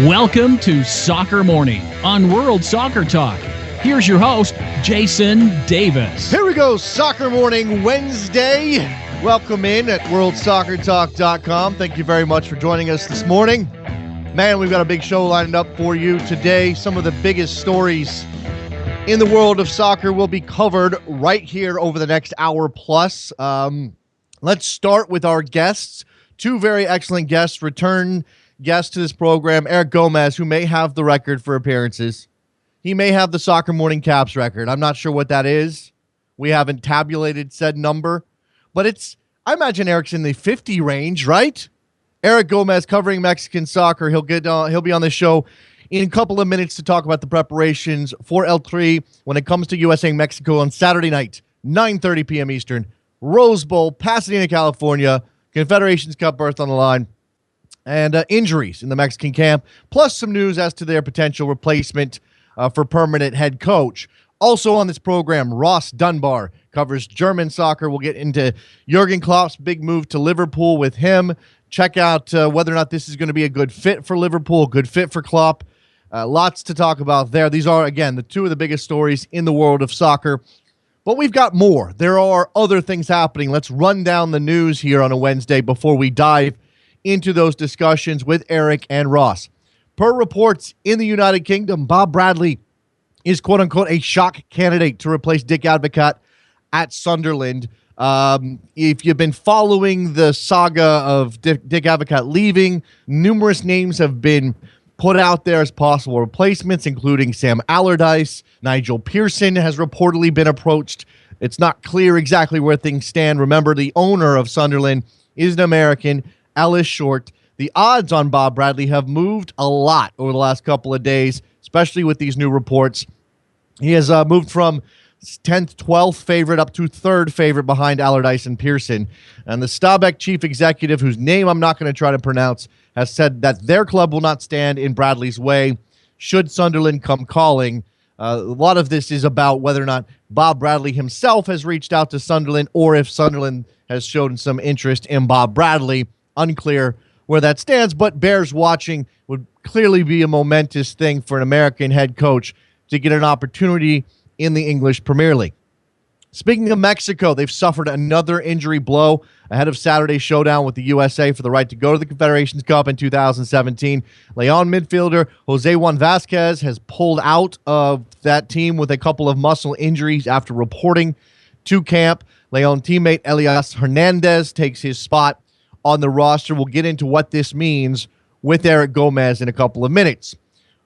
Welcome to Soccer Morning on World Soccer Talk. Here's your host, Jason Davis. Here we go, Soccer Morning Wednesday. Welcome in at worldsoccertalk.com. Thank you very much for joining us this morning. Man, we've got a big show lined up for you today. Some of the biggest stories in the world of soccer will be covered right here over the next hour plus. Let's start with our guests. Two very excellent guests, return guests to this program. Eric Gomez, who may have the record for appearances. He may have the Soccer Morning Caps record. I'm not sure what that is. We haven't tabulated said number. But I imagine Eric's in the 50 range, right? Eric Gomez covering Mexican soccer. He'll be on the show in a couple of minutes to talk about the preparations for El Tri when it comes to USA Mexico on Saturday night, 9:30 p.m. Eastern. Rose Bowl, Pasadena, California. Confederations Cup berth on the line. And injuries in the Mexican camp, plus some news as to their potential replacement for permanent head coach. Also on this program, Ross Dunbar covers German soccer. We'll get into Jurgen Klopp's big move to Liverpool with him. Check out whether or not this is going to be a good fit for Liverpool, a good fit for Klopp. Lots to talk about there. These are, again, the two of the biggest stories in the world of soccer. But we've got more. There are other things happening. Let's run down the news here on a Wednesday before we dive into those discussions with Eric and Ross. Per reports in the United Kingdom, Bob Bradley is quote-unquote a shock candidate to replace Dick Advocaat at Sunderland. If you've been following the saga of Dick Advocaat leaving, numerous names have been put out there as possible replacements, including Sam Allardyce. Nigel Pearson has reportedly been approached. It's not clear exactly where things stand. Remember, the owner of Sunderland is an American, Ellis Short. The odds on Bob Bradley have moved a lot over the last couple of days, especially with these new reports. He has moved from 10th, 12th favorite up to 3rd favorite behind Allardyce and Pearson. And the Stabæk chief executive, whose name I'm not going to try to pronounce, has said that their club will not stand in Bradley's way should Sunderland come calling. A lot of this is about whether or not Bob Bradley himself has reached out to Sunderland or if Sunderland has shown some interest in Bob Bradley. Unclear where that stands, but bears watching. Would clearly be a momentous thing for an American head coach to get an opportunity in the English Premier League. Speaking of Mexico, they've suffered another injury blow ahead of Saturday's showdown with the USA for the right to go to the Confederations Cup in 2017. Leon midfielder Jose Juan Vasquez has pulled out of that team with a couple of muscle injuries after reporting to camp. Leon teammate Elias Hernandez takes his spot on the roster. We'll get into what this means with Eric Gomez in a couple of minutes.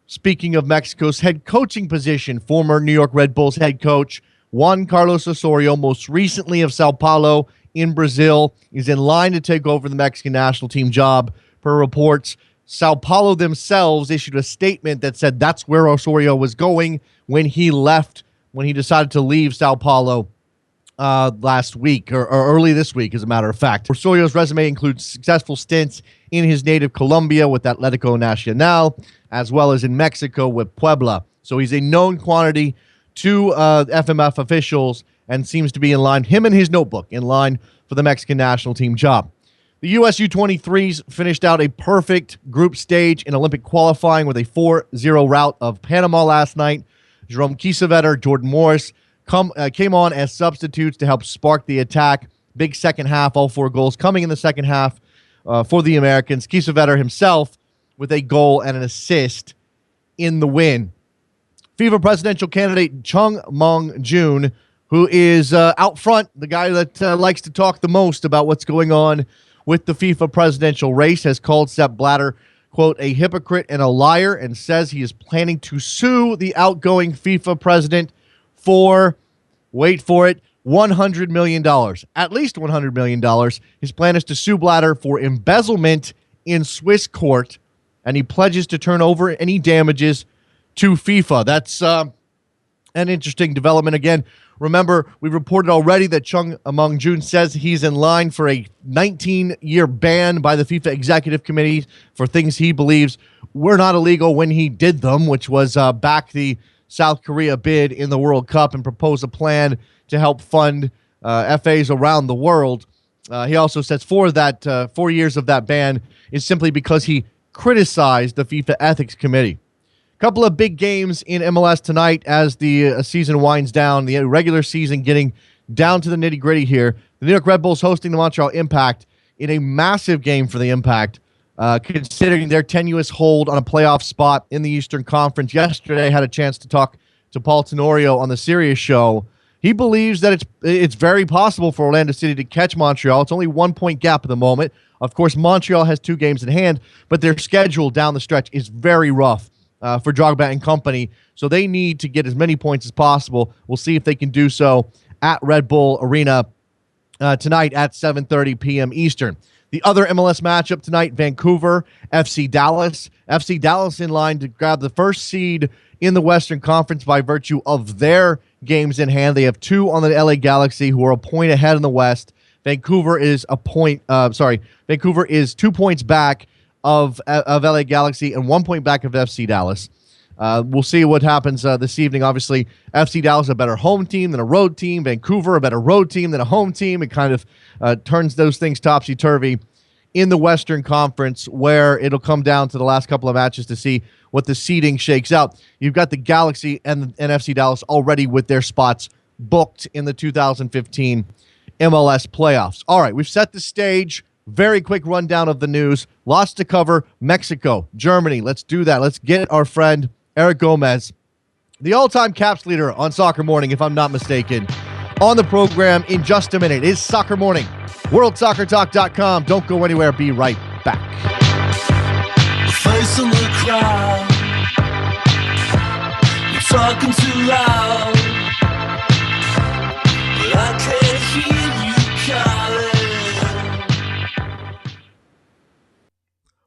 Speaking of Mexico's head coaching position, former New York Red Bulls head coach Juan Carlos Osorio, most recently of Sao Paulo in Brazil, is in line to take over the Mexican national team job. Per reports, Sao Paulo themselves issued a statement that said that's where Osorio was going when he decided to leave Sao Paulo last week, or early this week, as a matter of fact. Osorio's resume includes successful stints in his native Colombia with Atlético Nacional, as well as in Mexico with Puebla. So he's a known quantity to FMF officials and seems to be in line, him and his notebook, in line for the Mexican national team job. The US U23s finished out a perfect group stage in Olympic qualifying with a 4-0 rout of Panama last night. Jerome Kiesewetter, Jordan Morris came on as substitutes to help spark the attack. Big second half, all 4 goals coming in the second half for the Americans. Kiesewetter himself with a goal and an assist in the win. FIFA presidential candidate Chung Mong-jun, who is out front, the guy that likes to talk the most about what's going on with the FIFA presidential race, has called Sepp Blatter, quote, a hypocrite and a liar, and says he is planning to sue the outgoing FIFA president for, wait for it, $100 million. At least $100 million. His plan is to sue Blatter for embezzlement in Swiss court, and he pledges to turn over any damages to FIFA. That's an interesting development. Again, remember, we reported already that Chung Mong-jun says he's in line for a 19-year ban by the FIFA Executive Committee for things he believes were not illegal when he did them, which was back the South Korea bid in the World Cup and propose a plan to help fund FAs around the world. He also says 4 years of that ban is simply because he criticized the FIFA Ethics Committee. A couple of big games in MLS tonight as the season winds down, the regular season getting down to the nitty-gritty here. The New York Red Bulls hosting the Montreal Impact in a massive game for the Impact, considering their tenuous hold on a playoff spot in the Eastern Conference. Yesterday, I had a chance to talk to Paul Tenorio on the Sirius show. He believes that it's very possible for Orlando City to catch Montreal. It's only 1 point gap at the moment. Of course, Montreal has 2 games in hand, but their schedule down the stretch is very rough for Drogba and company, so they need to get as many points as possible. We'll see if they can do so at Red Bull Arena tonight at 7:30 p.m. Eastern. The other MLS matchup tonight, Vancouver, FC Dallas. FC Dallas in line to grab the first seed in the Western Conference by virtue of their games in hand. They have 2 on the LA Galaxy, who are a point ahead in the West. Vancouver is 2 points back of LA Galaxy and 1 point back of FC Dallas. We'll see what happens this evening. Obviously, FC Dallas a better home team than a road team. Vancouver a better road team than a home team. It kind of turns those things topsy-turvy in the Western Conference, where it'll come down to the last couple of matches to see what the seeding shakes out. You've got the Galaxy and FC Dallas already with their spots booked in the 2015 MLS playoffs. All right, we've set the stage. Very quick rundown of the news. Lots to cover. Mexico, Germany. Let's do that. Let's get our friend Eric Gomez, the all-time Caps leader on Soccer Morning, if I'm not mistaken, on the program in just a minute. It's Soccer Morning. WorldSoccerTalk.com. Don't go anywhere. Be right back. Face in the crowd, you're talking too loud, but I can't hear you calling.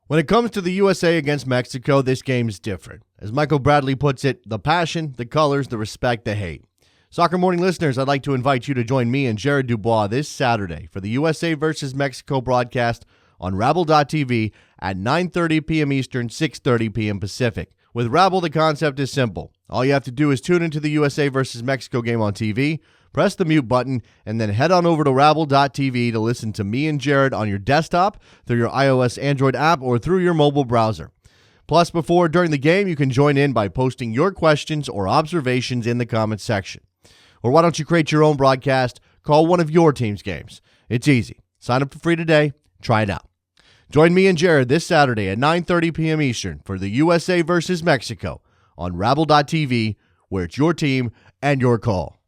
When it comes to the USA against Mexico, this game's different. As Michael Bradley puts it, the passion, the colors, the respect, the hate. Soccer Morning listeners, I'd like to invite you to join me and Jared Dubois this Saturday for the USA versus Mexico broadcast on Rabble.tv at 9:30 p.m. Eastern, 6:30 p.m. Pacific. With Rabble, the concept is simple. All you have to do is tune into the USA versus Mexico game on TV, press the mute button, and then head on over to Rabble.tv to listen to me and Jared on your desktop, through your iOS Android app, or through your mobile browser. Plus, before or during the game, you can join in by posting your questions or observations in the comments section. Or why don't you create your own broadcast? Call one of your team's games. It's easy. Sign up for free today. Try it out. Join me and Jared this Saturday at 9:30 p.m. Eastern for the USA versus Mexico on Rabble.tv, where it's your team and your call.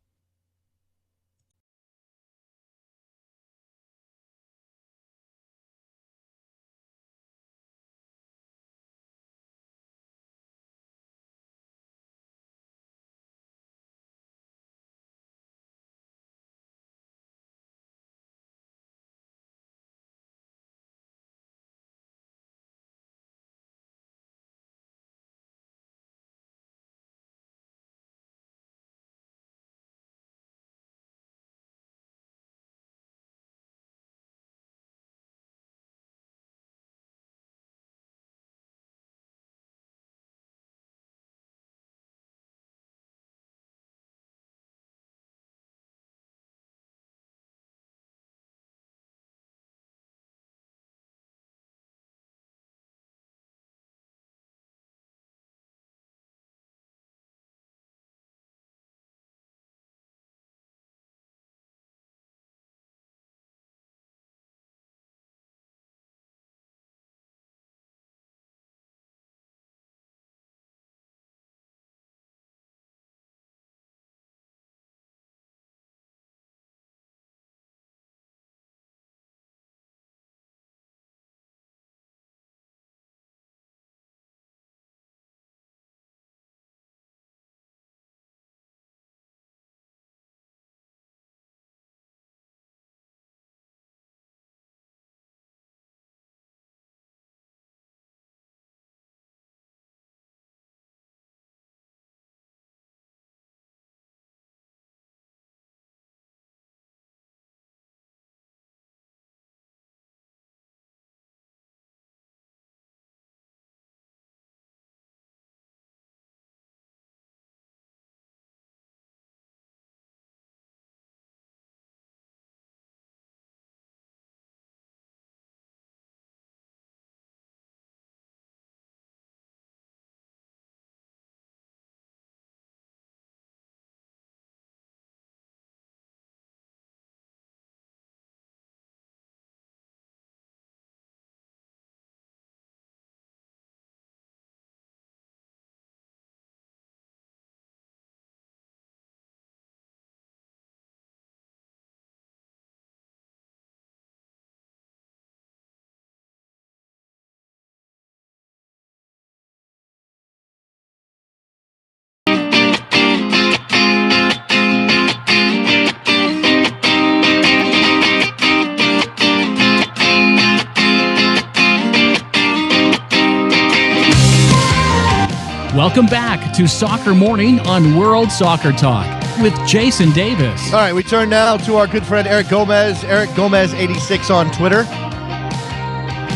Welcome back to Soccer Morning on World Soccer Talk with Jason Davis. All right, we turn now to our good friend Eric Gomez. Eric Gomez 86 on Twitter.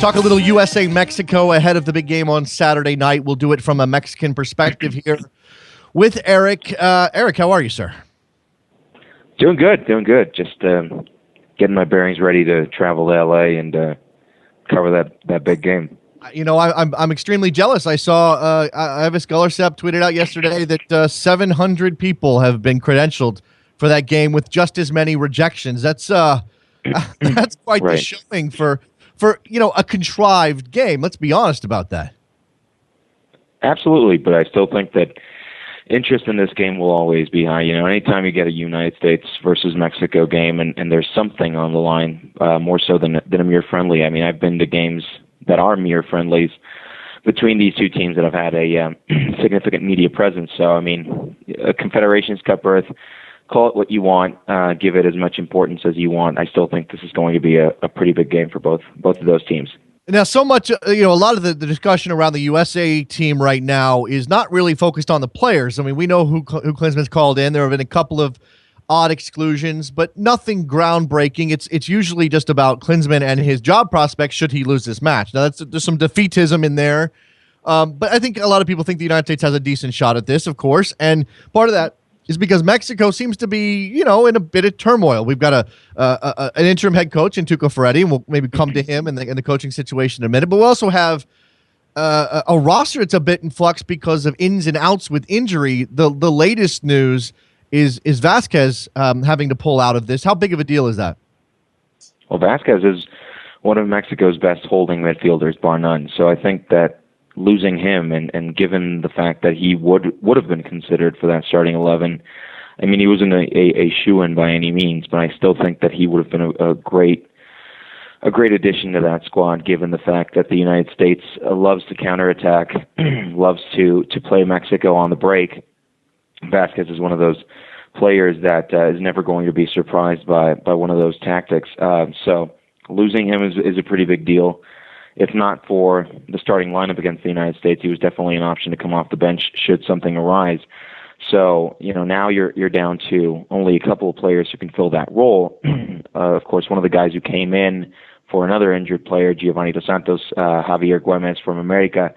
Talk a little USA-Mexico ahead of the big game on Saturday night. We'll do it from a Mexican perspective here with Eric. Eric, how are you, sir? Doing good. Just getting my bearings ready to travel to LA and cover that big game. You know, I'm extremely jealous. I saw Ivis Gullersep tweeted out yesterday that 700 people have been credentialed for that game with just as many rejections. That's that's quite Right. the showing for a contrived game. Let's be honest about that. Absolutely, but I still think that interest in this game will always be high. You know, anytime you get a United States versus Mexico game and there's something on the line, more so than a mere friendly. I mean, I've been to games that are mere friendlies between these two teams that have had a significant media presence. So, I mean, a Confederations Cup berth, call it what you want, give it as much importance as you want. I still think this is going to be a pretty big game for both of those teams. Now, so much, a lot of the discussion around the USA team right now is not really focused on the players. I mean, we know who Klinsmann's called in. There have been a couple of odd exclusions, but nothing groundbreaking. It's usually just about Klinsmann and his job prospects should he lose this match. Now, there's some defeatism in there, but I think a lot of people think the United States has a decent shot at this, of course, and part of that is because Mexico seems to be, in a bit of turmoil. We've got an interim head coach in Tuca Ferretti, and we'll maybe come to him in the coaching situation in a minute. But we also have a roster that's a bit in flux because of ins and outs with injury. The latest news is Vasquez having to pull out of this. How big of a deal is that? Well, Vasquez is one of Mexico's best holding midfielders, bar none. So I think that losing him, and given the fact that he would have been considered for that starting 11, I mean, he wasn't a shoo-in by any means, but I still think that he would have been a great addition to that squad, given the fact that the United States loves to counterattack, loves to play Mexico on the break. Vasquez is one of those players that is never going to be surprised by one of those tactics. So losing him is a pretty big deal. If not for the starting lineup against the United States, he was definitely an option to come off the bench should something arise. So, now you're down to only a couple of players who can fill that role. Of course, one of the guys who came in for another injured player, Giovanni Dos Santos, Javier Güemes from America,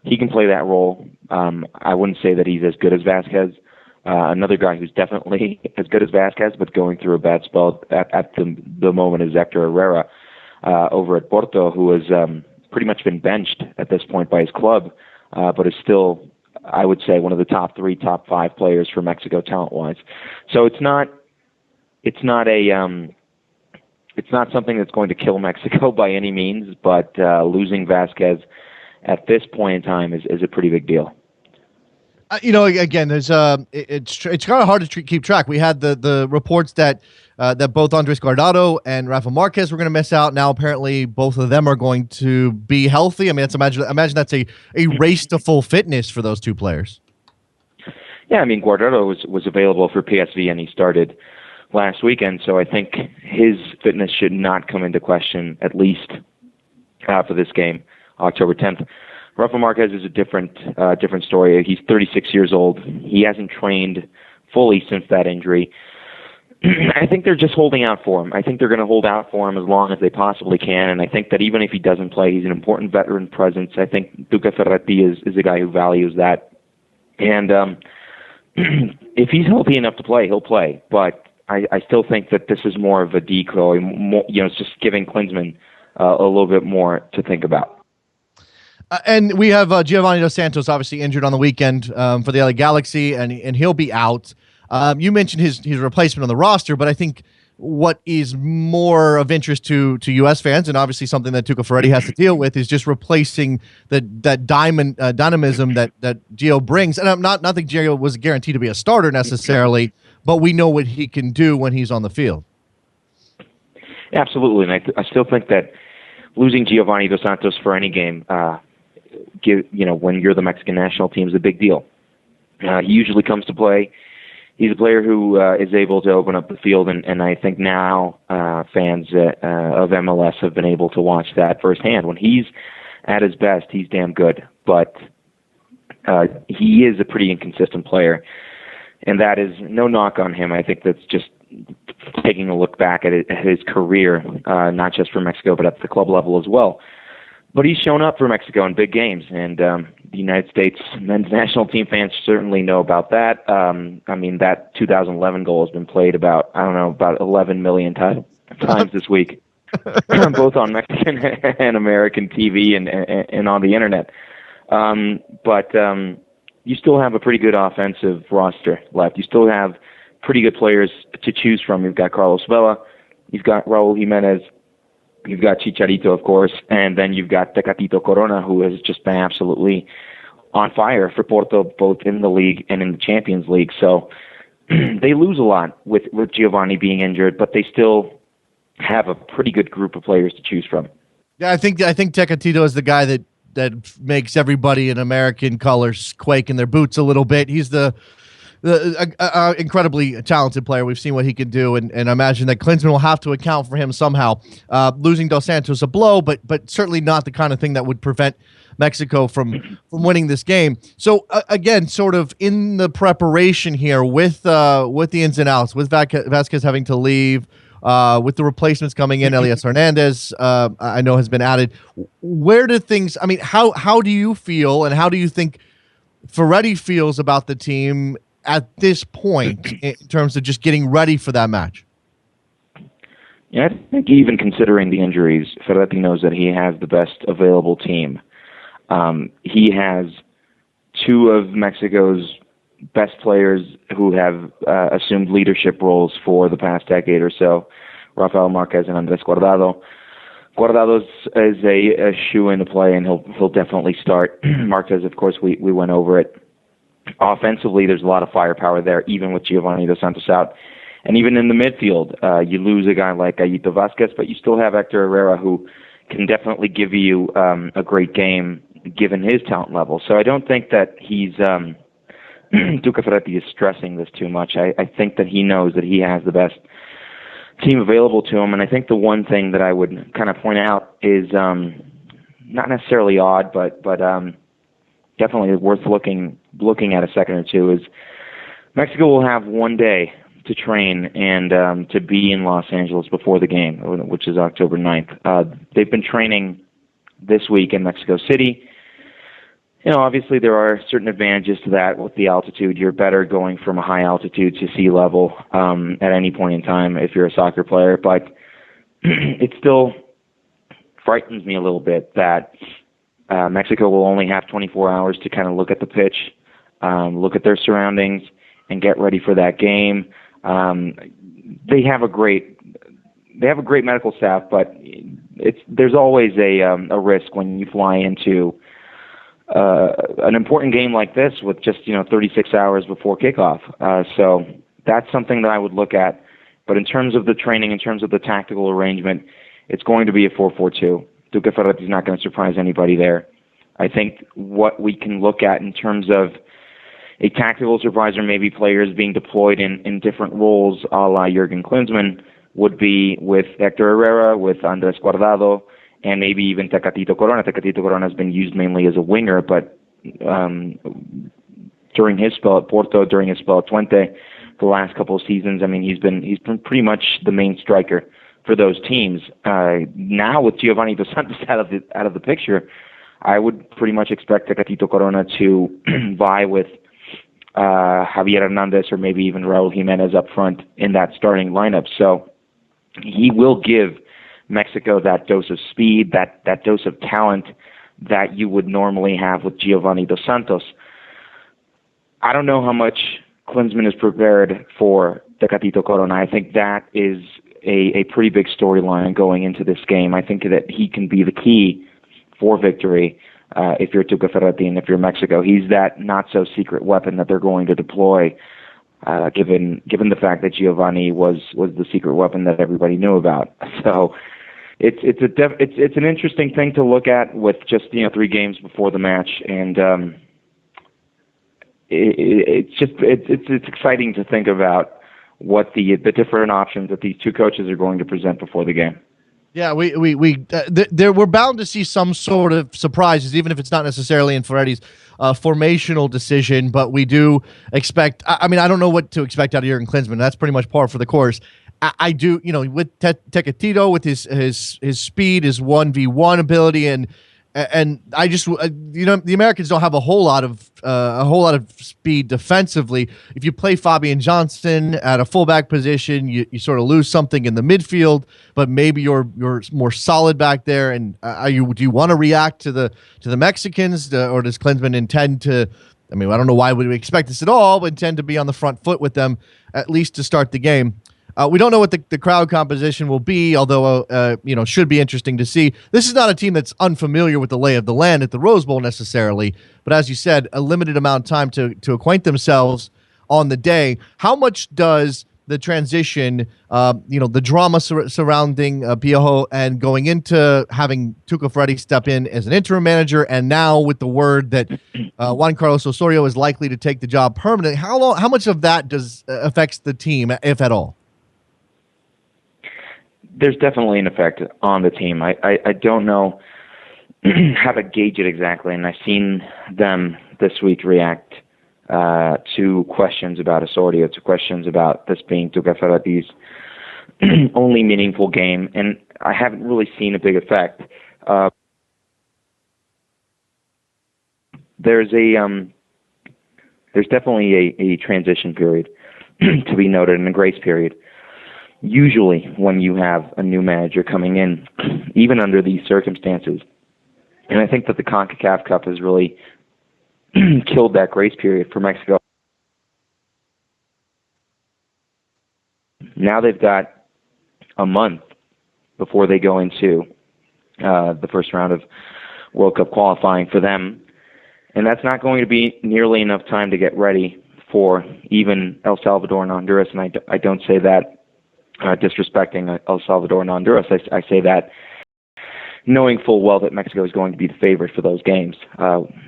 he can play that role. I wouldn't say that he's as good as Vasquez. Another guy who's definitely as good as Vasquez, but going through a bad spell at the moment is Hector Herrera over at Porto, who has pretty much been benched at this point by his club, but is still, I would say, one of the top 3, top 5 players for Mexico talent-wise. So it's not something that's going to kill Mexico by any means, but losing Vasquez at this point in time is a pretty big deal. Again, there's it's kind of hard to keep track. We had the reports that both Andres Guardado and Rafa Marquez were going to miss out. Now apparently both of them are going to be healthy. I mean, imagine that's a race to full fitness for those two players. Yeah, I mean, Guardado was available for PSV and he started last weekend, so I think his fitness should not come into question, at least for this game, October 10th. Rafa Marquez is a different story. He's 36 years old. He hasn't trained fully since that injury. I think they're just holding out for him. I think they're going to hold out for him as long as they possibly can, and I think that even if he doesn't play, he's an important veteran presence. I think Tuca Ferretti is a guy who values that. And if he's healthy enough to play, he'll play. But I still think that this is more of a decoy. It's just giving Klinsmann a little bit more to think about. And we have Giovanni Dos Santos obviously injured on the weekend for the LA Galaxy, and he'll be out. You mentioned his replacement on the roster, but I think what is more of interest to U.S. fans, and obviously something that Tuca Ferretti has to deal with, is just replacing that dynamism that Gio brings. And I'm not think Gio was guaranteed to be a starter necessarily, but we know what he can do when he's on the field. Absolutely, and I still think that losing Giovanni Dos Santos for any game, when you're the Mexican national team, is a big deal. He usually comes to play. He's a player who is able to open up the field, and I think now fans of MLS have been able to watch that firsthand. When he's at his best, he's damn good. But he is a pretty inconsistent player, and that is no knock on him. I think that's just taking a look back at his career, not just for Mexico, but at the club level as well. But he's shown up for Mexico in big games, and the United States men's national team fans certainly know about that. I mean, that 2011 goal has been played about 11 million times this week, both on Mexican and American TV and on the internet. But you still have a pretty good offensive roster left. You still have pretty good players to choose from. You've got Carlos Vela, you've got Raul Jimenez, you've got Chicharito, of course, and then you've got Tecatito Corona, who has just been absolutely on fire for Porto, both in the league and in the Champions League. So they lose a lot with Giovanni being injured, but they still have a pretty good group of players to choose from. Yeah, I think Tecatito is the guy that makes everybody in American colors quake in their boots a little bit. He's the incredibly talented player. We've seen what he can do, and I imagine that Klinsmann will have to account for him somehow. Losing Dos Santos a blow, but certainly not the kind of thing that would prevent Mexico from winning this game. So again, sort of in the preparation here with the ins and outs, with Vasquez having to leave, with the replacements coming in, Elias Hernandez, I know has been added. Where do things? I mean, how do you feel, and how do you think Ferretti feels about the team at this point in terms of just getting ready for that match? Yeah, I think even considering the injuries, Ferretti knows that he has the best available team. He has two of Mexico's best players who have assumed leadership roles for the past decade or so, Rafael Marquez and Andres Guardado. Guardado is a shoe-in to play, and he'll definitely start. Marquez, of course, we went over it. Offensively, there's a lot of firepower there, even with Giovanni Dos Santos out. And even in the midfield, you lose a guy like Gallito Vasquez, but you still have Hector Herrera, who can definitely give you a great game, given his talent level. So I don't think that he's Tuca Ferretti is stressing this too much. I think that he knows that he has the best team available to him, and I think the one thing that I would kind of point out is not necessarily odd, but definitely worth looking at a second or two, is Mexico will have one day to train and to be in Los Angeles before the game, which is October 9th. They've been training this week in Mexico City. You know, obviously there are certain advantages to that with the altitude. You're better going from a high altitude to sea level at any point in time if you're a soccer player, but it still frightens me a little bit that Mexico will only have 24 hours to kind of look at the pitch, look at their surroundings, and get ready for that game. They have a great medical staff, but there's always a risk when you fly into an important game like this with just 36 hours before kickoff. So that's something that I would look at. But in terms of the training, in terms of the tactical arrangement, it's going to be a 4-4-2. Tuca Ferretti is not going to surprise anybody there. I think what we can look at in terms of a tactical surprise, or maybe players being deployed in different roles a la Jurgen Klinsmann, would be with Hector Herrera, with Andres Guardado, and maybe even Tecatito Corona. Tecatito Corona has been used mainly as a winger, but during his spell at Porto, during his spell at Twente, the last couple of seasons, I mean, he's been pretty much the main striker for those teams. Now with Giovanni Dos Santos out of the picture, I would pretty much expect Tecatito Corona to vie with Javier Hernandez or maybe even Raul Jimenez up front in that starting lineup. So he will give Mexico that dose of speed, that dose of talent that you would normally have with Giovanni Dos Santos. I don't know how much Klinsmann is prepared for Tecatito Corona. I think that is a pretty big storyline going into this game. I think that he can be the key for victory if you're Tuca Ferretti and if you're Mexico. He's that not-so-secret weapon that they're going to deploy, given the fact that Giovanni was the secret weapon that everybody knew about. So it's an interesting thing to look at with just 3 games before the match, and it's exciting to think about what the different options that these two coaches are going to present before the game. Yeah, we're bound to see some sort of surprises, even if it's not necessarily in Ferretti's formational decision. But we do expect. I mean, I don't know what to expect out of Jurgen Klinsmann. That's pretty much par for the course. I do, with Tecatito, with his speed, his 1v1 ability, and I just the Americans don't have a whole lot of speed defensively. If you play Fabian Johnson at a fullback position, you sort of lose something in the midfield, but maybe you're more solid back there. And do you want to react to the Mexicans, or does Klinsmann intend to? I mean, I don't know why would we expect this at all, but intend to be on the front foot with them at least to start the game. We don't know what the crowd composition will be, although should be interesting to see. This is not a team that's unfamiliar with the lay of the land at the Rose Bowl necessarily, but as you said, a limited amount of time to acquaint themselves on the day. How much does the transition, the drama surrounding Piojo and going into having Tuca Ferretti step in as an interim manager, and now with the word that Juan Carlos Osorio is likely to take the job permanent, how much of that affects the team, if at all? There's definitely an effect on the team. I don't know how to gauge it exactly, and I've seen them this week react to questions about Osorio, to questions about this being Tuca Ferretti's only meaningful game, and I haven't really seen a big effect. There's definitely a transition period to be noted, and a grace period. Usually when you have a new manager coming in, even under these circumstances. And I think that the CONCACAF Cup has really killed that grace period for Mexico. Now they've got a month before they go into the first round of World Cup qualifying for them. And that's not going to be nearly enough time to get ready for even El Salvador and Honduras. And I don't say that disrespecting El Salvador and Honduras. I say that knowing full well that Mexico is going to be the favorite for those games,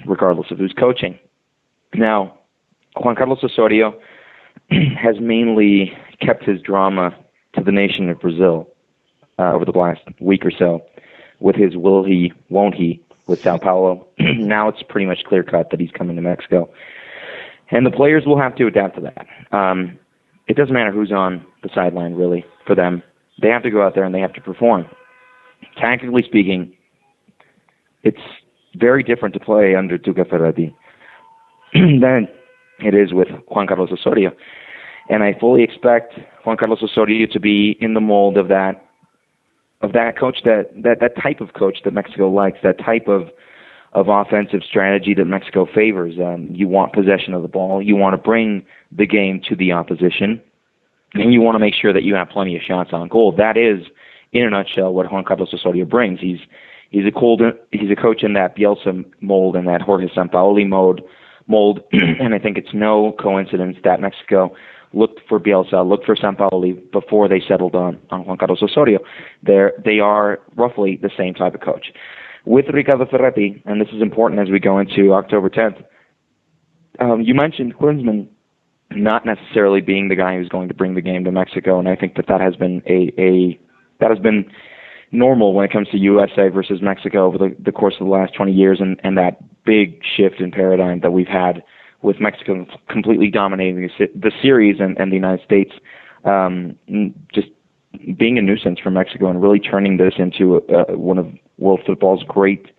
regardless of who's coaching. Now, Juan Carlos Osorio has mainly kept his drama to the nation of Brazil over the last week or so with his will he, won't he with Sao Paulo. Now it's pretty much clear-cut that he's coming to Mexico. And the players will have to adapt to that. It doesn't matter who's on the sideline, really, for them. They have to go out there and they have to perform. Tactically speaking, it's very different to play under Tuca Ferretti than it is with Juan Carlos Osorio. And I fully expect Juan Carlos Osorio to be in the mold of that coach, that type of coach that Mexico likes, that type of offensive strategy that Mexico favors. You want possession of the ball. You want to bring the game to the opposition. And you want to make sure that you have plenty of shots on goal. That is, in a nutshell, what Juan Carlos Osorio brings. He's a coach in that Bielsa mold and that Jorge Sampaoli mold. And I think it's no coincidence that Mexico looked for Bielsa, looked for Sampaoli before they settled on Juan Carlos Osorio. They are roughly the same type of coach. With Ricardo Ferretti, and this is important as we go into October 10th, you mentioned Klinsmann not necessarily being the guy who's going to bring the game to Mexico, and I think that has been that has been normal when it comes to USA versus Mexico over the course of the last 20 years, and that big shift in paradigm that we've had with Mexico completely dominating the series and the United States just being a nuisance for Mexico and really turning this into one of world football's great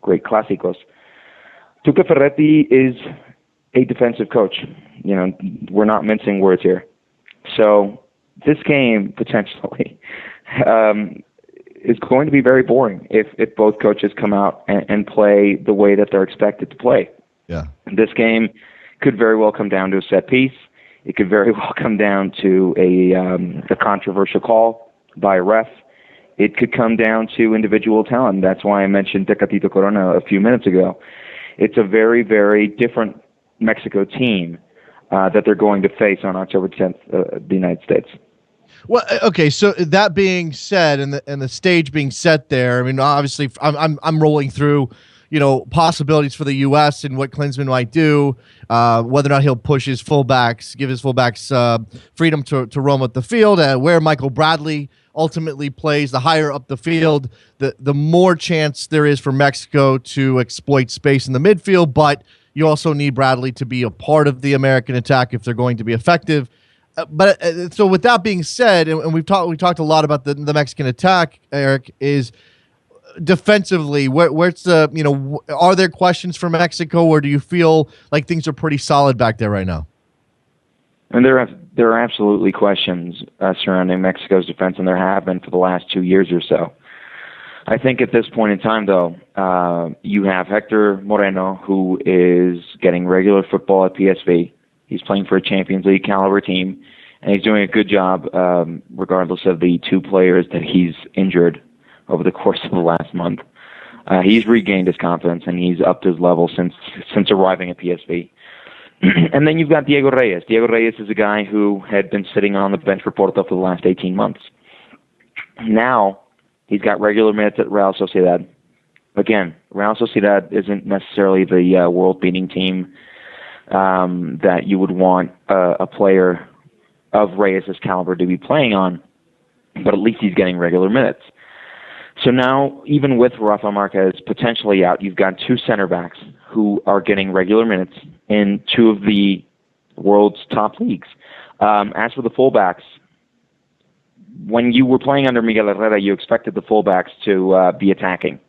clásicos. Tuca Ferretti is a defensive coach. We're not mincing words here. So this game potentially is going to be very boring if both coaches come out and play the way that they're expected to play. Yeah. This game could very well come down to a set piece. It could very well come down to a controversial call by a ref. It could come down to individual talent. That's why I mentioned Tecatito Corona a few minutes ago. It's a very, very different Mexico team that they're going to face on October 10th, the United States. Well, okay. So that being said, and the stage being set there, I mean, obviously, I'm rolling through, possibilities for the U.S. and what Klinsmann might do, whether or not he'll push his fullbacks, give his fullbacks freedom to roam up the field, where Michael Bradley ultimately plays, the higher up the field, the more chance there is for Mexico to exploit space in the midfield. But you also need Bradley to be a part of the American attack if they're going to be effective. So with that being said, and we talked a lot about the Mexican attack, Eric, is defensively, where's the, are there questions for Mexico, or do you feel like things are pretty solid back there right now? And there are absolutely questions surrounding Mexico's defense, and there have been for the last 2 years or so. I think at this point in time, though, you have Hector Moreno, who is getting regular football at PSV. He's playing for a Champions League caliber team, and he's doing a good job, regardless of the 2 players that he's injured over the course of the last month. He's regained his confidence, and he's upped his level since arriving at PSV. And then you've got Diego Reyes. Diego Reyes is a guy who had been sitting on the bench for Porto for the last 18 months. Now, he's got regular minutes at Real Sociedad. Again, Real Sociedad isn't necessarily the world-beating team that you would want a player of Reyes' caliber to be playing on, but at least he's getting regular minutes. So now, even with Rafa Marquez potentially out, you've got 2 center backs who are getting regular minutes in 2 of the world's top leagues. As for the fullbacks, when you were playing under Miguel Herrera, you expected the fullbacks to be attacking.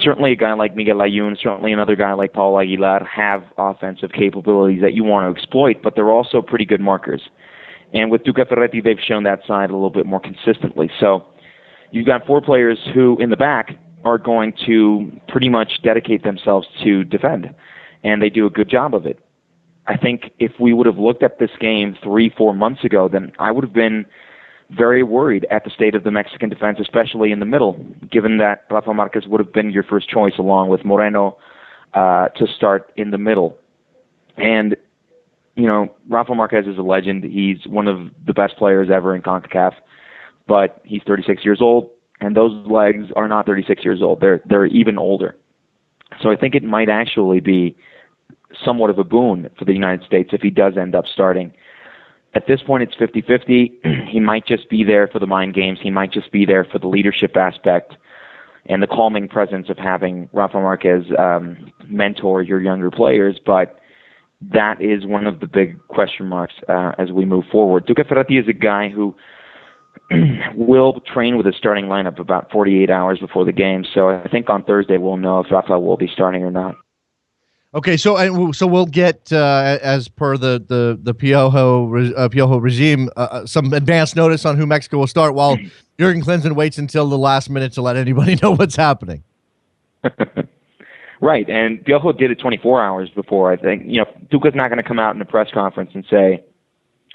Certainly a guy like Miguel Layún, certainly another guy like Paul Aguilar have offensive capabilities that you want to exploit, but they're also pretty good markers. And with Tuca Ferretti, they've shown that side a little bit more consistently. So you've got 4 players who, in the back, are going to pretty much dedicate themselves to defend, and they do a good job of it. I think if we would have looked at this game 3-4 months ago, then I would have been very worried at the state of the Mexican defense, especially in the middle, given that Rafa Marquez would have been your first choice along with Moreno to start in the middle. And, Rafa Marquez is a legend. He's one of the best players ever in CONCACAF, but he's 36 years old, and those legs are not 36 years old. They're even older. So I think it might actually be somewhat of a boon for the United States if he does end up starting. At this point, it's 50-50. He might just be there for the mind games. He might just be there for the leadership aspect and the calming presence of having Rafa Marquez mentor your younger players. But that is one of the big question marks as we move forward. Tuca Ferretti is a guy who will train with his starting lineup about 48 hours before the game. So I think on Thursday we'll know if Rafa will be starting or not. Okay, so we'll get as per the Piojo regime some advance notice on who Mexico will start, while Jurgen Klinsmann waits until the last minute to let anybody know what's happening. Right, and Piojo did it 24 hours before. I think Tuca's not going to come out in a press conference and say,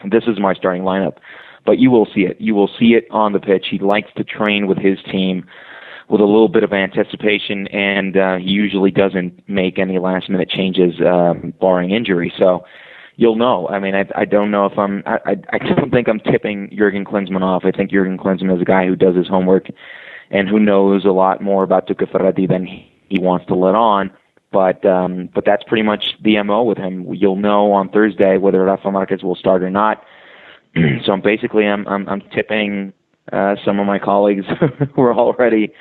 "This is my starting lineup," but you will see it. You will see it on the pitch. He likes to train with his team with a little bit of anticipation, and he usually doesn't make any last-minute changes, barring injury. So you'll know. I mean, I don't know if I don't think I'm tipping Jurgen Klinsmann off. I think Jurgen Klinsmann is a guy who does his homework and who knows a lot more about Tuca Ferretti than he wants to let on. But that's pretty much the MO with him. You'll know on Thursday whether Rafa Marquez will start or not. So I'm tipping some of my colleagues who are already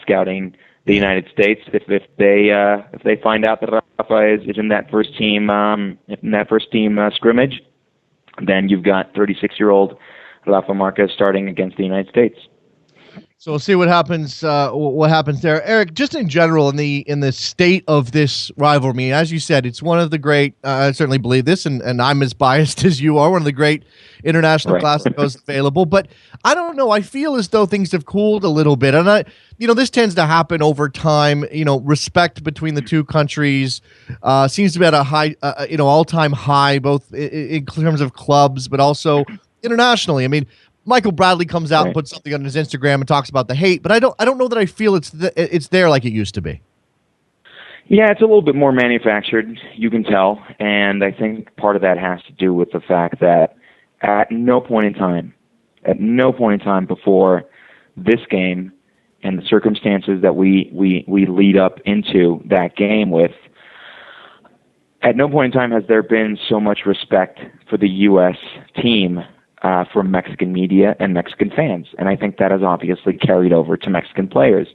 scouting the United States. If they find out that Rafa is in that first team scrimmage, then you've got 36-year-old Rafa Marquez starting against the United States. So we'll see what happens. What happens there, Eric? Just in general, in the state of this rivalry, as you said, it's one of the great. I certainly believe this, and I'm as biased as you are. One of the great international clásicos available. But I don't know. I feel as though things have cooled a little bit, and this tends to happen over time. Respect between the two countries seems to be at a high, all-time high, both in terms of clubs, but also internationally. I mean, Michael Bradley comes out and puts something on his Instagram and talks about the hate, but I don't know that I feel it's there like it used to be. Yeah, it's a little bit more manufactured, you can tell, and I think part of that has to do with the fact that at no point in time before this game and the circumstances that we lead up into that game with, at no point in time has there been so much respect for the U.S. team from Mexican media and Mexican fans, and I think that has obviously carried over to Mexican players.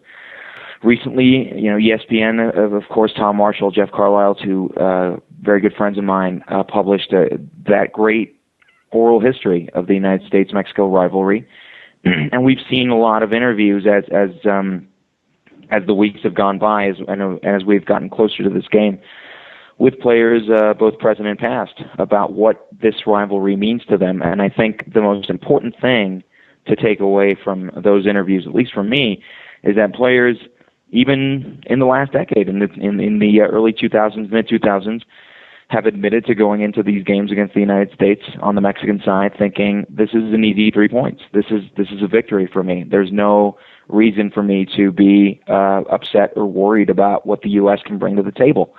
Recently, ESPN, of course, Tom Marshall, Jeff Carlisle, two very good friends of mine, published that great oral history of the United States-Mexico rivalry, and we've seen a lot of interviews as the weeks have gone by, as we've gotten closer to this game, with players, both present and past, about what this rivalry means to them. And I think the most important thing to take away from those interviews, at least from me, is that players, even in the last decade, in the early 2000s, mid-2000s, have admitted to going into these games against the United States on the Mexican side thinking, this is an easy 3 points. This is a victory for me. There's no reason for me to be upset or worried about what the U.S. can bring to the table.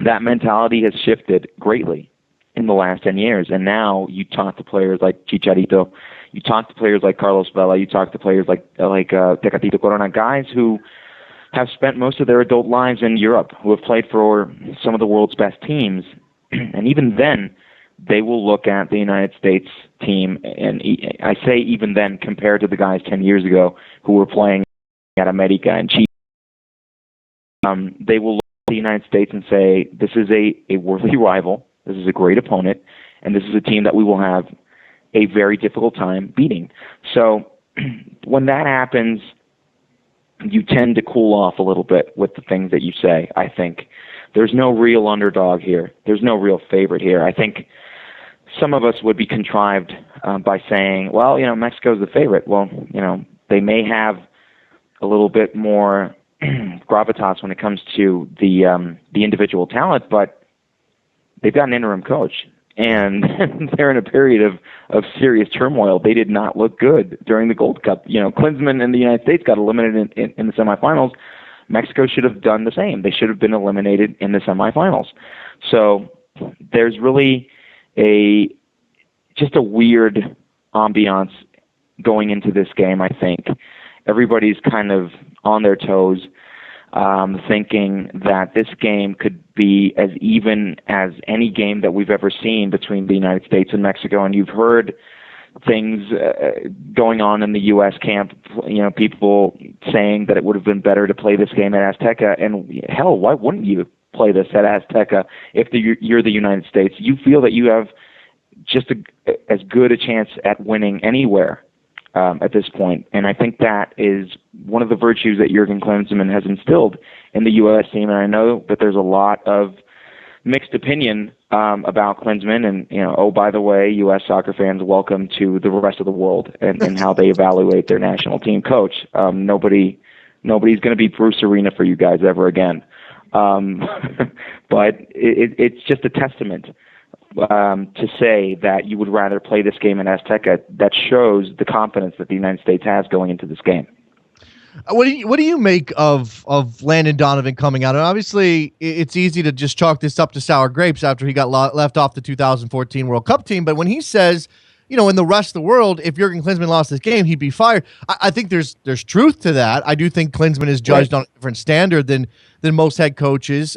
That mentality has shifted greatly in the last 10 years, and now you talk to players like Chicharito, you talk to players like Carlos Vela, you talk to players like Tecatito Corona, guys who have spent most of their adult lives in Europe, who have played for some of the world's best teams, and even then, they will look at the United States team, and I say even then, compared to the guys 10 years ago who were playing at America and Chile, they will look at the United States and say, this is a worthy rival, this is a great opponent, and this is a team that we will have a very difficult time beating. So when that happens, you tend to cool off a little bit with the things that you say, I think. There's no real underdog here. There's no real favorite here. I think some of us would be contrived by saying, well, Mexico's the favorite. Well, they may have a little bit more gravitas when it comes to the individual talent, but they've got an interim coach, and they're in a period of serious turmoil. They did not look good during the Gold Cup. Klinsmann and the United States got eliminated in the semifinals. Mexico should have done the same. They should have been eliminated in the semifinals. So there's really just a weird ambiance going into this game, I think. Everybody's kind of on their toes, thinking that this game could be as even as any game that we've ever seen between the United States and Mexico. And you've heard things going on in the U.S. camp, people saying that it would have been better to play this game at Azteca. And hell, why wouldn't you play this at Azteca if you're the United States? You feel that you have just as good a chance at winning anywhere at this point. And I think that is one of the virtues that Jurgen Klinsmann has instilled in the U.S. team. And I know that there's a lot of mixed opinion about Klinsmann, and by the way, U.S. soccer fans, welcome to the rest of the world and how they evaluate their national team coach. Nobody's going to be Bruce Arena for you guys ever again. But it's just a testament to say that you would rather play this game in Azteca. That shows the confidence that the United States has going into this game. What do you make of Landon Donovan coming out? And obviously, it's easy to just chalk this up to sour grapes after he got left off the 2014 World Cup team. But when he says, in the rest of the world, if Jurgen Klinsmann lost this game, he'd be fired. I think there's truth to that. I do think Klinsmann is judged on a different standard than most head coaches.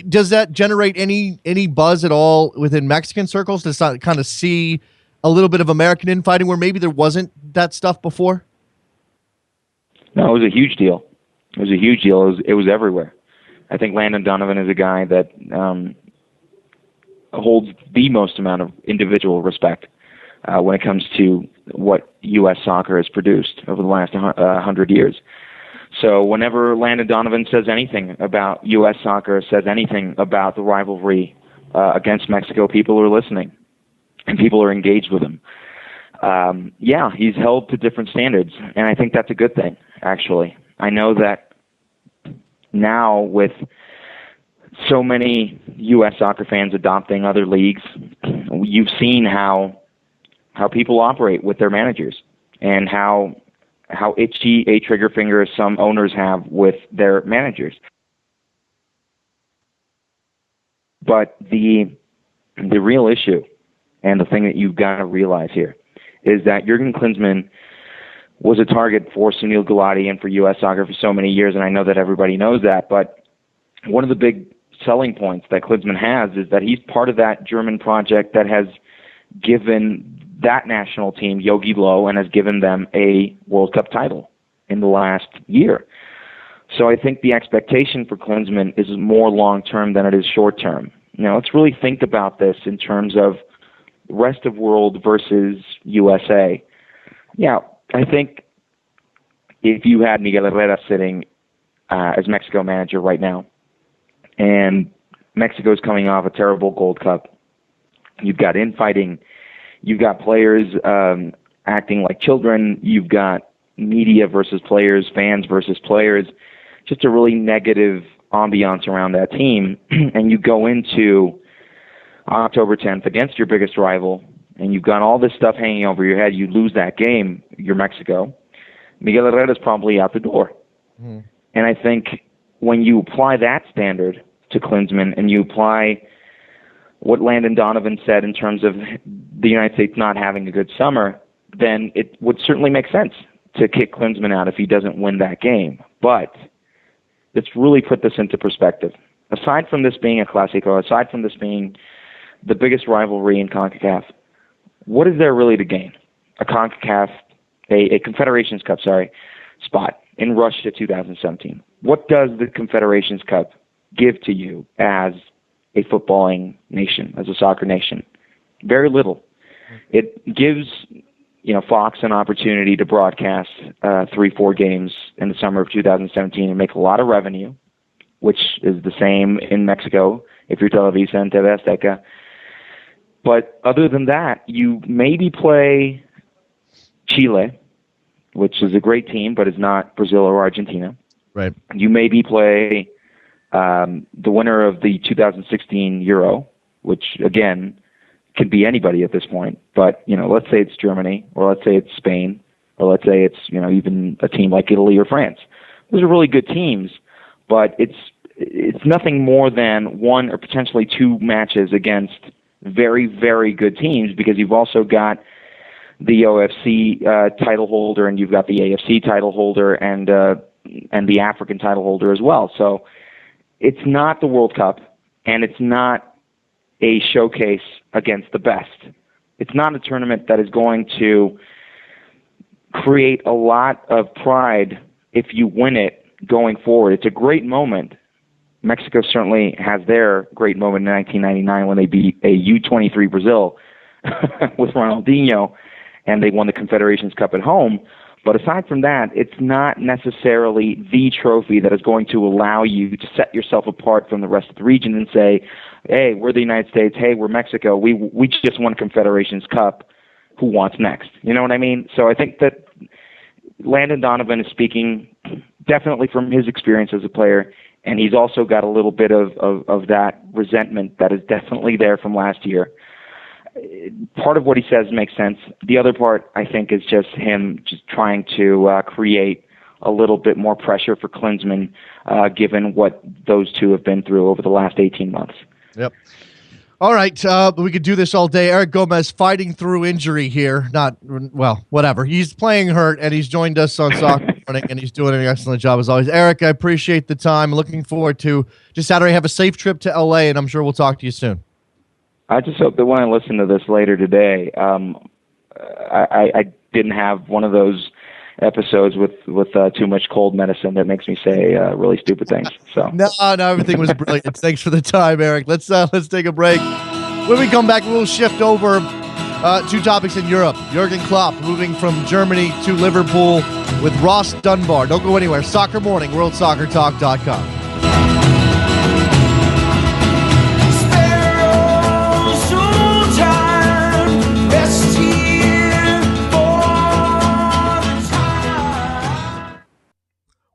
Does that generate any buzz at all within Mexican circles to kind of see a little bit of American infighting where maybe there wasn't that stuff before? No, it was a huge deal. It was a huge deal. It was everywhere. I think Landon Donovan is a guy that holds the most amount of individual respect when it comes to what U.S. soccer has produced over the last 100 years. So whenever Landon Donovan says anything about U.S. soccer, says anything about the rivalry against Mexico, people are listening, and people are engaged with him. He's held to different standards, and I think that's a good thing, actually. I know that now with so many U.S. soccer fans adopting other leagues, you've seen how people operate with their managers and how itchy a trigger finger some owners have with their managers. But the real issue, and the thing that you've got to realize here, is that Jurgen Klinsmann was a target for Sunil Gulati and for U.S. soccer for so many years, and I know that everybody knows that, but one of the big selling points that Klinsmann has is that he's part of that German project that has given that national team Yogi Low and has given them a World Cup title in the last year. So I think the expectation for Klinsmann is more long-term than it is short-term. Now, let's really think about this in terms of rest of world versus USA. Yeah, I think if you had Miguel Herrera sitting as Mexico manager right now, and Mexico's coming off a terrible Gold Cup, you've got infighting, you've got players acting like children, you've got media versus players, fans versus players, just a really negative ambiance around that team, and you go into October 10th against your biggest rival, and you've got all this stuff hanging over your head, you lose that game, you're Mexico, Miguel Herrera's probably out the door. Mm. And I think when you apply that standard to Klinsmann and you apply what Landon Donovan said in terms of the United States not having a good summer, then it would certainly make sense to kick Klinsmann out if he doesn't win that game. But let's really put this into perspective. Aside from this being a Clásico, aside from this being the biggest rivalry in CONCACAF, what is there really to gain? A CONCACAF, a Confederations Cup, spot in Russia 2017. What does the Confederations Cup give to you as a footballing nation, as a soccer nation? Very little. It gives Fox an opportunity to broadcast 3-4 games in the summer of 2017 and make a lot of revenue, which is the same in Mexico if you're Televisa and TV Azteca. But other than that, you maybe play Chile, which is a great team, but is not Brazil or Argentina. Right. You maybe play the winner of the 2016 Euro, which, again, could be anybody at this point. But, let's say it's Germany, or let's say it's Spain, or let's say it's, even a team like Italy or France. Those are really good teams, but it's nothing more than one or potentially two matches against very, very good teams, because you've also got the OFC title holder, and you've got the AFC title holder, and the African title holder as well. So it's not the World Cup, and it's not a showcase against the best. It's not a tournament that is going to create a lot of pride if you win it going forward. It's a great moment. Mexico certainly has their great moment in 1999 when they beat a U23 Brazil with Ronaldinho, and they won the Confederations Cup at home. But aside from that, it's not necessarily the trophy that is going to allow you to set yourself apart from the rest of the region and say, hey, we're the United States, hey, we're Mexico, we just won Confederations Cup, who wants next? You know what I mean? So I think that Landon Donovan is speaking definitely from his experience as a player, and he's also got a little bit of that resentment that is definitely there from last year. Part of what he says makes sense. The other part, I think, is just him just trying to create a little bit more pressure for Klinsmann, given what those two have been through over the last 18 months. Yep. All right. We could do this all day. Eric Gomez fighting through injury here. Whatever. He's playing hurt, and he's joined us on Soccer Morning, and he's doing an excellent job as always. Eric, I appreciate the time. Looking forward to just Saturday. Have a safe trip to LA, and I'm sure we'll talk to you soon. I just hope that when I listen to this later today, I didn't have one of those episodes with too much cold medicine that makes me say really stupid things. So no, everything was brilliant. Thanks for the time, Eric. Let's take a break. When we come back, we'll shift over two topics in Europe. Jurgen Klopp moving from Germany to Liverpool with Ross Dunbar. Don't go anywhere. Soccer Morning, WorldSoccerTalk.com.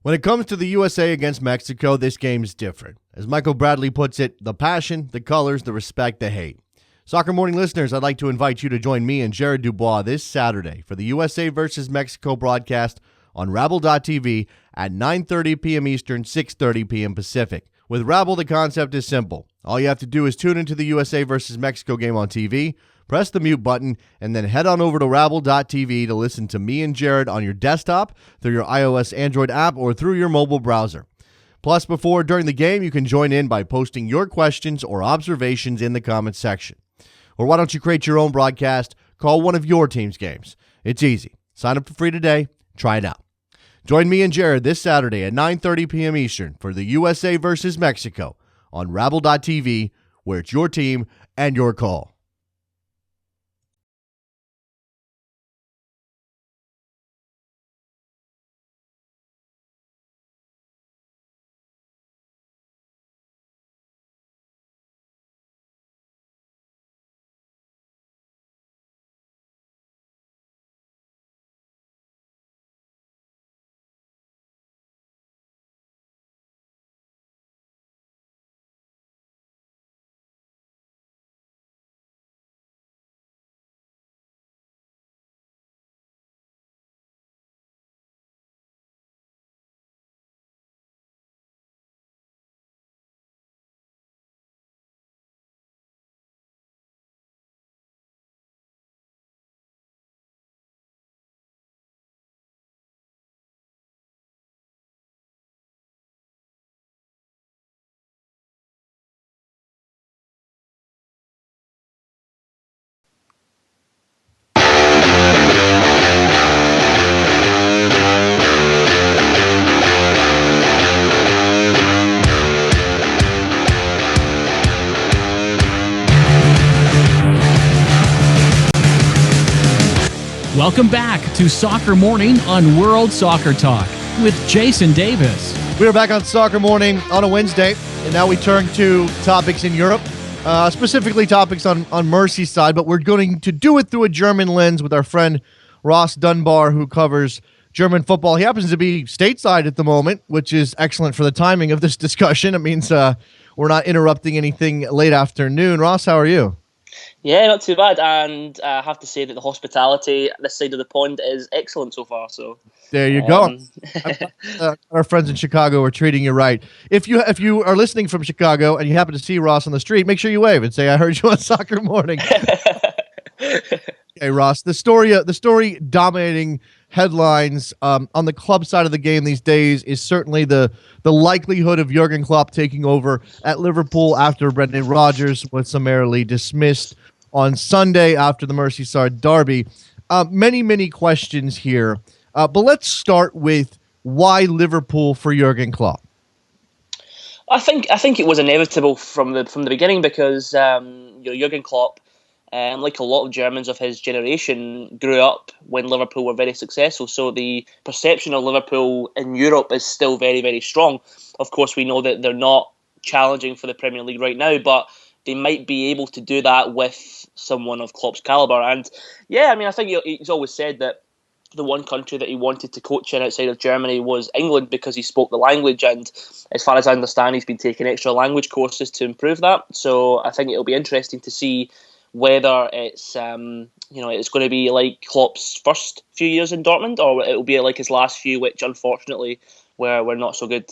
When it comes to the USA against Mexico, this game's different. As Michael Bradley puts it, the passion, the colors, the respect, the hate. Soccer Morning listeners, I'd like to invite you to join me and Jared Dubois this Saturday for the USA versus Mexico broadcast on Rabble.tv at 9:30 p.m. Eastern, 6:30 p.m. Pacific. With Rabble, the concept is simple. All you have to do is tune into the USA versus Mexico game on TV, press the mute button, and then head on over to Rabble.tv to listen to me and Jared on your desktop, through your iOS Android app, or through your mobile browser. Plus, before or during the game, you can join in by posting your questions or observations in the comments section. Or why don't you create your own broadcast? Call one of your team's games. It's easy. Sign up for free today. Try it out. Join me and Jared this Saturday at 9:30 p.m. Eastern for the USA versus Mexico on Rabble.tv, where it's your team and your call. Welcome back to Soccer Morning on World Soccer Talk with Jason Davis. We are back on Soccer Morning on a Wednesday, and now we turn to topics in Europe, specifically topics on Merseyside, but we're going to do it through a German lens with our friend Ross Dunbar, who covers German football. He happens to be stateside at the moment, which is excellent for the timing of this discussion. It means we're not interrupting anything late afternoon. Ross, how are you? Yeah, not too bad, and I have to say that the hospitality this side of the pond is excellent so far. So there you go. Our friends in Chicago are treating you right. If you are listening from Chicago and you happen to see Ross on the street, make sure you wave and say, "I heard you on Soccer Morning." Okay, Ross. The story dominating headlines on the club side of the game these days is certainly the likelihood of Jurgen Klopp taking over at Liverpool after Brendan Rodgers was summarily dismissed on Sunday after the Merseyside derby. Many questions here, but let's start with why Liverpool for Jurgen Klopp. I think it was inevitable from the beginning because Jurgen Klopp, like a lot of Germans of his generation, grew up when Liverpool were very successful. So the perception of Liverpool in Europe is still very, very strong. Of course, we know that they're not challenging for the Premier League right now, but they might be able to do that with someone of Klopp's calibre. And yeah, I mean, I think he's always said that the one country that he wanted to coach in outside of Germany was England because he spoke the language, and as far as I understand, he's been taking extra language courses to improve that. So I think it'll be interesting to see whether it's it's going to be like Klopp's first few years in Dortmund, or it'll be like his last few, which unfortunately were not so good.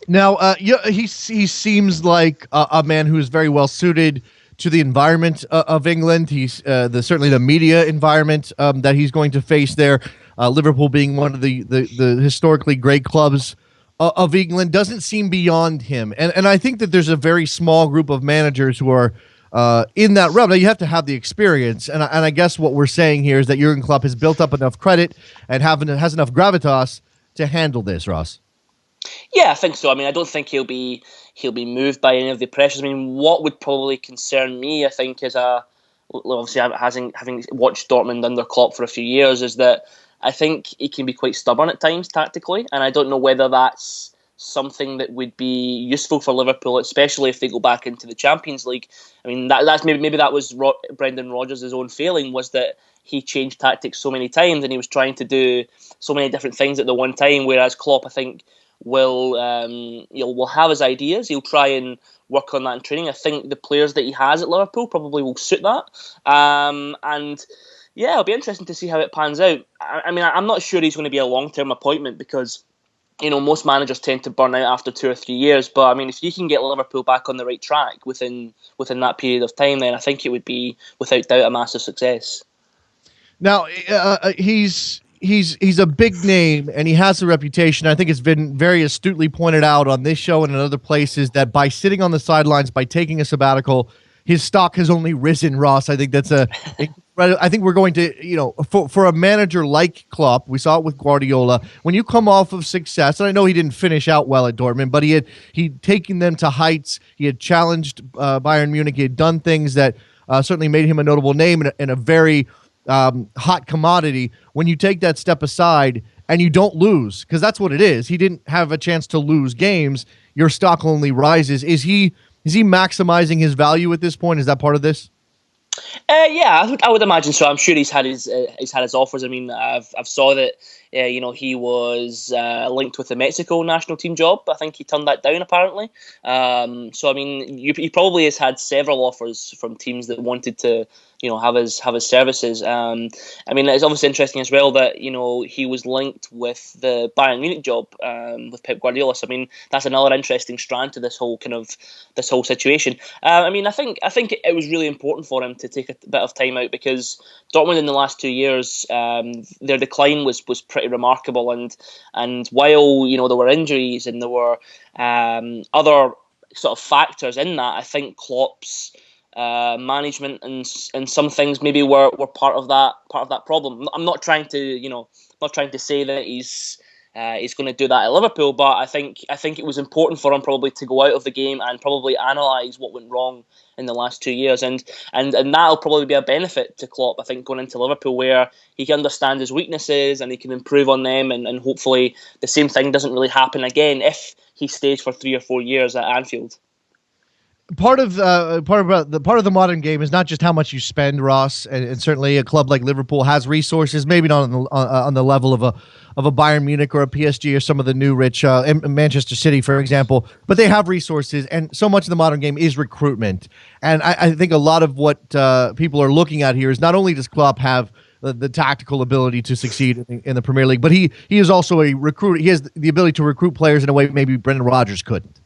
Now, he seems like a man who is very well suited to the environment of England. He's certainly the media environment that he's going to face there. Liverpool being one of the historically great clubs of England doesn't seem beyond him, and I think that there's a very small group of managers who are in that realm. Now, you have to have the experience, and I guess what we're saying here is that Jurgen Klopp has built up enough credit and has enough gravitas to handle this, Ross. Yeah, I think so. I mean, I don't think he'll be moved by any of the pressures. I mean, what would probably concern me, I think, is obviously having watched Dortmund under Klopp for a few years, is that I think he can be quite stubborn at times tactically, and I don't know whether that's something that would be useful for Liverpool, especially if they go back into the Champions League. I mean, that's maybe that was Brendan Rodgers' own failing, was that he changed tactics so many times and he was trying to do so many different things at the one time, whereas Klopp, I think, will have his ideas. He'll try and work on that in training. I think the players that he has at Liverpool probably will suit that. And yeah, it'll be interesting to see how it pans out. I mean, I'm not sure he's going to be a long-term appointment because, most managers tend to burn out after 2 or 3 years. But I mean, if you can get Liverpool back on the right track within that period of time, then I think it would be without doubt a massive success. Now, he's a big name and he has a reputation. I think it's been very astutely pointed out on this show and in other places that by sitting on the sidelines, by taking a sabbatical, his stock has only risen, Ross. I think that's I think we're going to, for a manager like Klopp, we saw it with Guardiola. When you come off of success, and I know he didn't finish out well at Dortmund, but he'd taken them to heights. He had challenged Bayern Munich. He had done things that certainly made him a notable name and a very hot commodity. When you take that step aside and you don't lose, because that's what it is. He didn't have a chance to lose games. Your stock only rises. Is he maximizing his value at this point? Is that part of this? Yeah, I would imagine so. I'm sure he's had his offers. I mean, I've saw that he was linked with the Mexico national team job. I think he turned that down apparently. So I mean, he probably has had several offers from teams that wanted to have his services. I mean, it's obviously interesting as well that he was linked with the Bayern Munich job with Pep Guardiola. So I mean, that's another interesting strand to this whole situation. I mean, I think it was really important for him to take a bit of time out because Dortmund in the last 2 years, their decline was pretty remarkable, and while there were injuries and there were other sort of factors in that, I think Klopp's management and some things maybe were part of that problem. I'm not trying to say that he's going to do that at Liverpool, but I think it was important for him probably to go out of the game and probably analyse what went wrong in the last 2 years, and that'll probably be a benefit to Klopp, I think, going into Liverpool, where he can understand his weaknesses and he can improve on them, and hopefully the same thing doesn't really happen again if he stays for 3 or 4 years at Anfield. Part of the modern game is not just how much you spend, Ross, and certainly a club like Liverpool has resources, maybe not on the level of a Bayern Munich or a PSG or some of the new rich Manchester City, for example, but they have resources, and so much of the modern game is recruitment. And I think a lot of what people are looking at here is not only does Klopp have the tactical ability to succeed in the Premier League, but he is also a recruiter. He has the ability to recruit players in a way maybe Brendan Rodgers couldn't.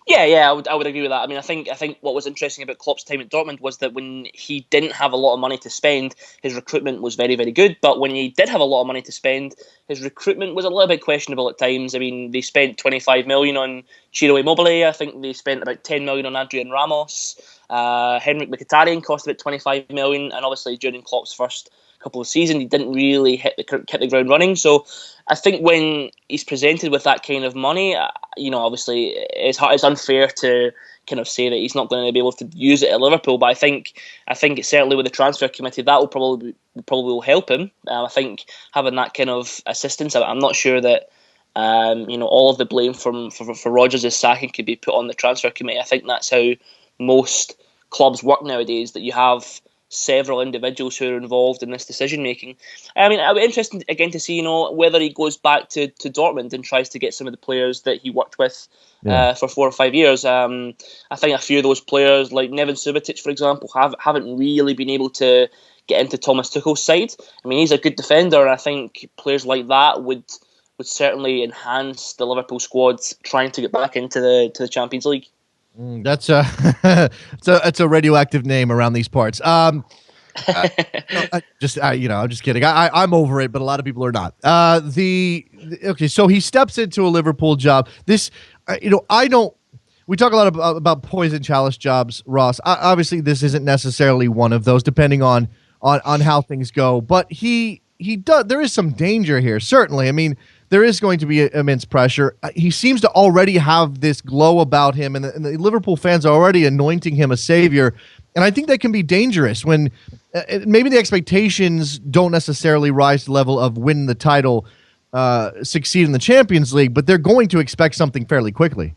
Yeah, I would agree with that. I mean, I think what was interesting about Klopp's time at Dortmund was that when he didn't have a lot of money to spend, his recruitment was very, very good. But when he did have a lot of money to spend, his recruitment was a little bit questionable at times. I mean, they spent 25 million on Ciro Immobile. I think they spent about 10 million on Adrian Ramos. Henrik Mkhitaryan cost about 25 million, and obviously during Klopp's first couple of seasons, he didn't really hit the ground running. So I think when he's presented with that kind of money, obviously it's unfair to kind of say that he's not going to be able to use it at Liverpool. But I think it's certainly with the transfer committee that will probably help him. I think having that kind of assistance, I'm not sure that all of the blame for Rodgers' sacking could be put on the transfer committee. I think that's how most clubs work nowadays, that you have several individuals who are involved in this decision making. I mean, I'd be interested again to see, whether he goes back to Dortmund and tries to get some of the players that he worked with for 4 or 5 years. I think a few of those players, like Neven Subotic, for example, haven't really been able to get into Thomas Tuchel's side. I mean, he's a good defender, and I think players like that would certainly enhance the Liverpool squad trying to get back into the Champions League. That's it's a radioactive name around these parts. I'm just kidding. I'm over it, but a lot of people are not. Okay, so he steps into a Liverpool job. This, I don't. We talk a lot about poison chalice jobs, Ross. Obviously, this isn't necessarily one of those, depending on how things go. But he does. There is some danger here, certainly. I mean, there is going to be immense pressure. He seems to already have this glow about him, and the Liverpool fans are already anointing him a savior. And I think that can be dangerous when maybe the expectations don't necessarily rise to the level of win the title, succeed in the Champions League, but they're going to expect something fairly quickly.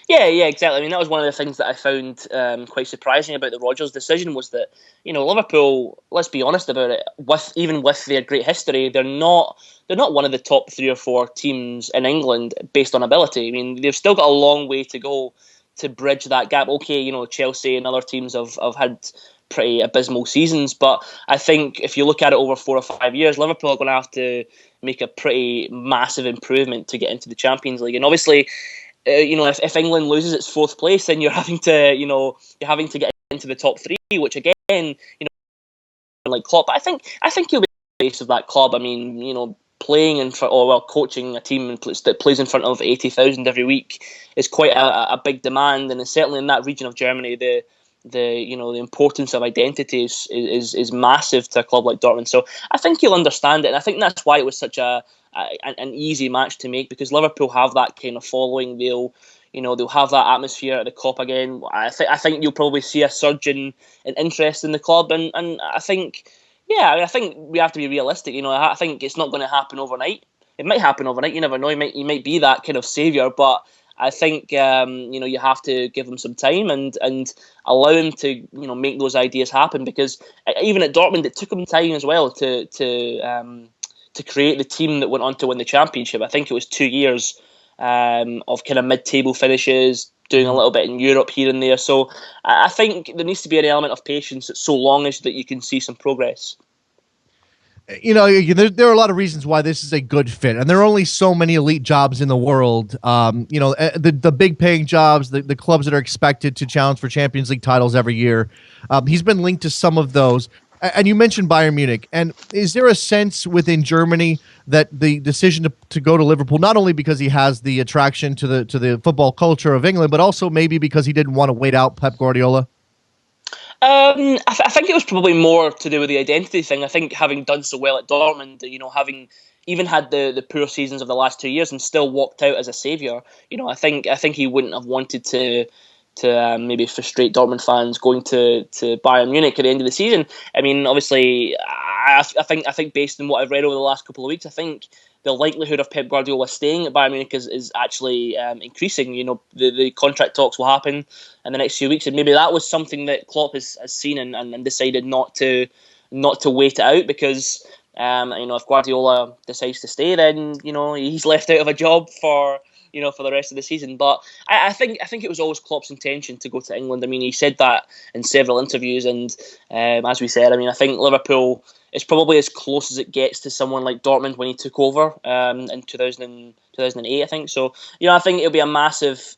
Yeah, exactly. I mean, that was one of the things that I found quite surprising about the Rodgers decision, was that, Liverpool, let's be honest about it, even with their great history, they're not one of the top 3 or 4 teams in England based on ability. I mean, they've still got a long way to go to bridge that gap. Okay, Chelsea and other teams have had pretty abysmal seasons, but I think if you look at it over 4 or 5 years, Liverpool are going to have to make a pretty massive improvement to get into the Champions League. And obviously, if England loses its 4th place, then you're having to get into the top 3, which again, like Klopp. But I think he'll be the face of that club. I mean, playing in front, coaching a team that plays in front of 80,000 every week is quite a big demand, and certainly in that region of Germany, the the importance of identity is massive to a club like Dortmund. So I think he'll understand it, and I think that's why it was such an easy match to make, because Liverpool have that kind of following. They'll have that atmosphere at the Kop again. I think you'll probably see a surge in interest in the club, and I think, I think we have to be realistic. I think it's not going to happen overnight. It might happen overnight. You never know. He might be that kind of saviour, but I think you have to give him some time and allow him to make those ideas happen, because even at Dortmund it took him time as well to create the team that went on to win the championship. I think it was 2 years of kind of mid-table finishes, doing a little bit in Europe here and there. So I think there needs to be an element of patience so long as that you can see some progress. There are a lot of reasons why this is a good fit, and there are only so many elite jobs in the world. The big paying jobs, the clubs that are expected to challenge for Champions League titles every year. He's been linked to some of those. And you mentioned Bayern Munich. And is there a sense within Germany that the decision to go to Liverpool, not only because he has the attraction to the football culture of England, but also maybe because he didn't want to wait out Pep Guardiola? I think it was probably more to do with the identity thing. I think having done so well at Dortmund, having even had the poor seasons of the last 2 years and still walked out as a saviour, I think he wouldn't have wanted to maybe frustrate Dortmund fans going to Bayern Munich at the end of the season. I mean, obviously, I think based on what I've read over the last couple of weeks, I think the likelihood of Pep Guardiola staying at Bayern Munich is actually increasing. The contract talks will happen in the next few weeks, and maybe that was something that Klopp has seen and decided not to wait it out, because if Guardiola decides to stay, then he's left out of a job for the rest of the season. But I think it was always Klopp's intention to go to England. I mean, he said that in several interviews, and as we said, I think Liverpool is probably as close as it gets to someone like Dortmund when he took over in 2008, I think. So, I think it'll be a massive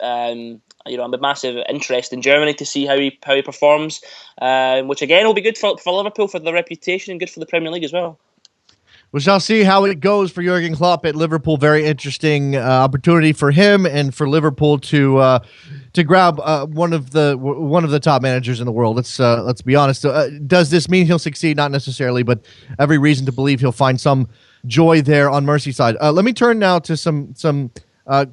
interest in Germany to see how he performs, which again will be good for Liverpool, for the reputation, and good for the Premier League as well. We shall see how it goes for Jurgen Klopp at Liverpool. Very interesting opportunity for him and for Liverpool to grab one of the top managers in the world. Let's be honest. Does this mean he'll succeed? Not necessarily, but every reason to believe he'll find some joy there on Merseyside. Let me turn now to some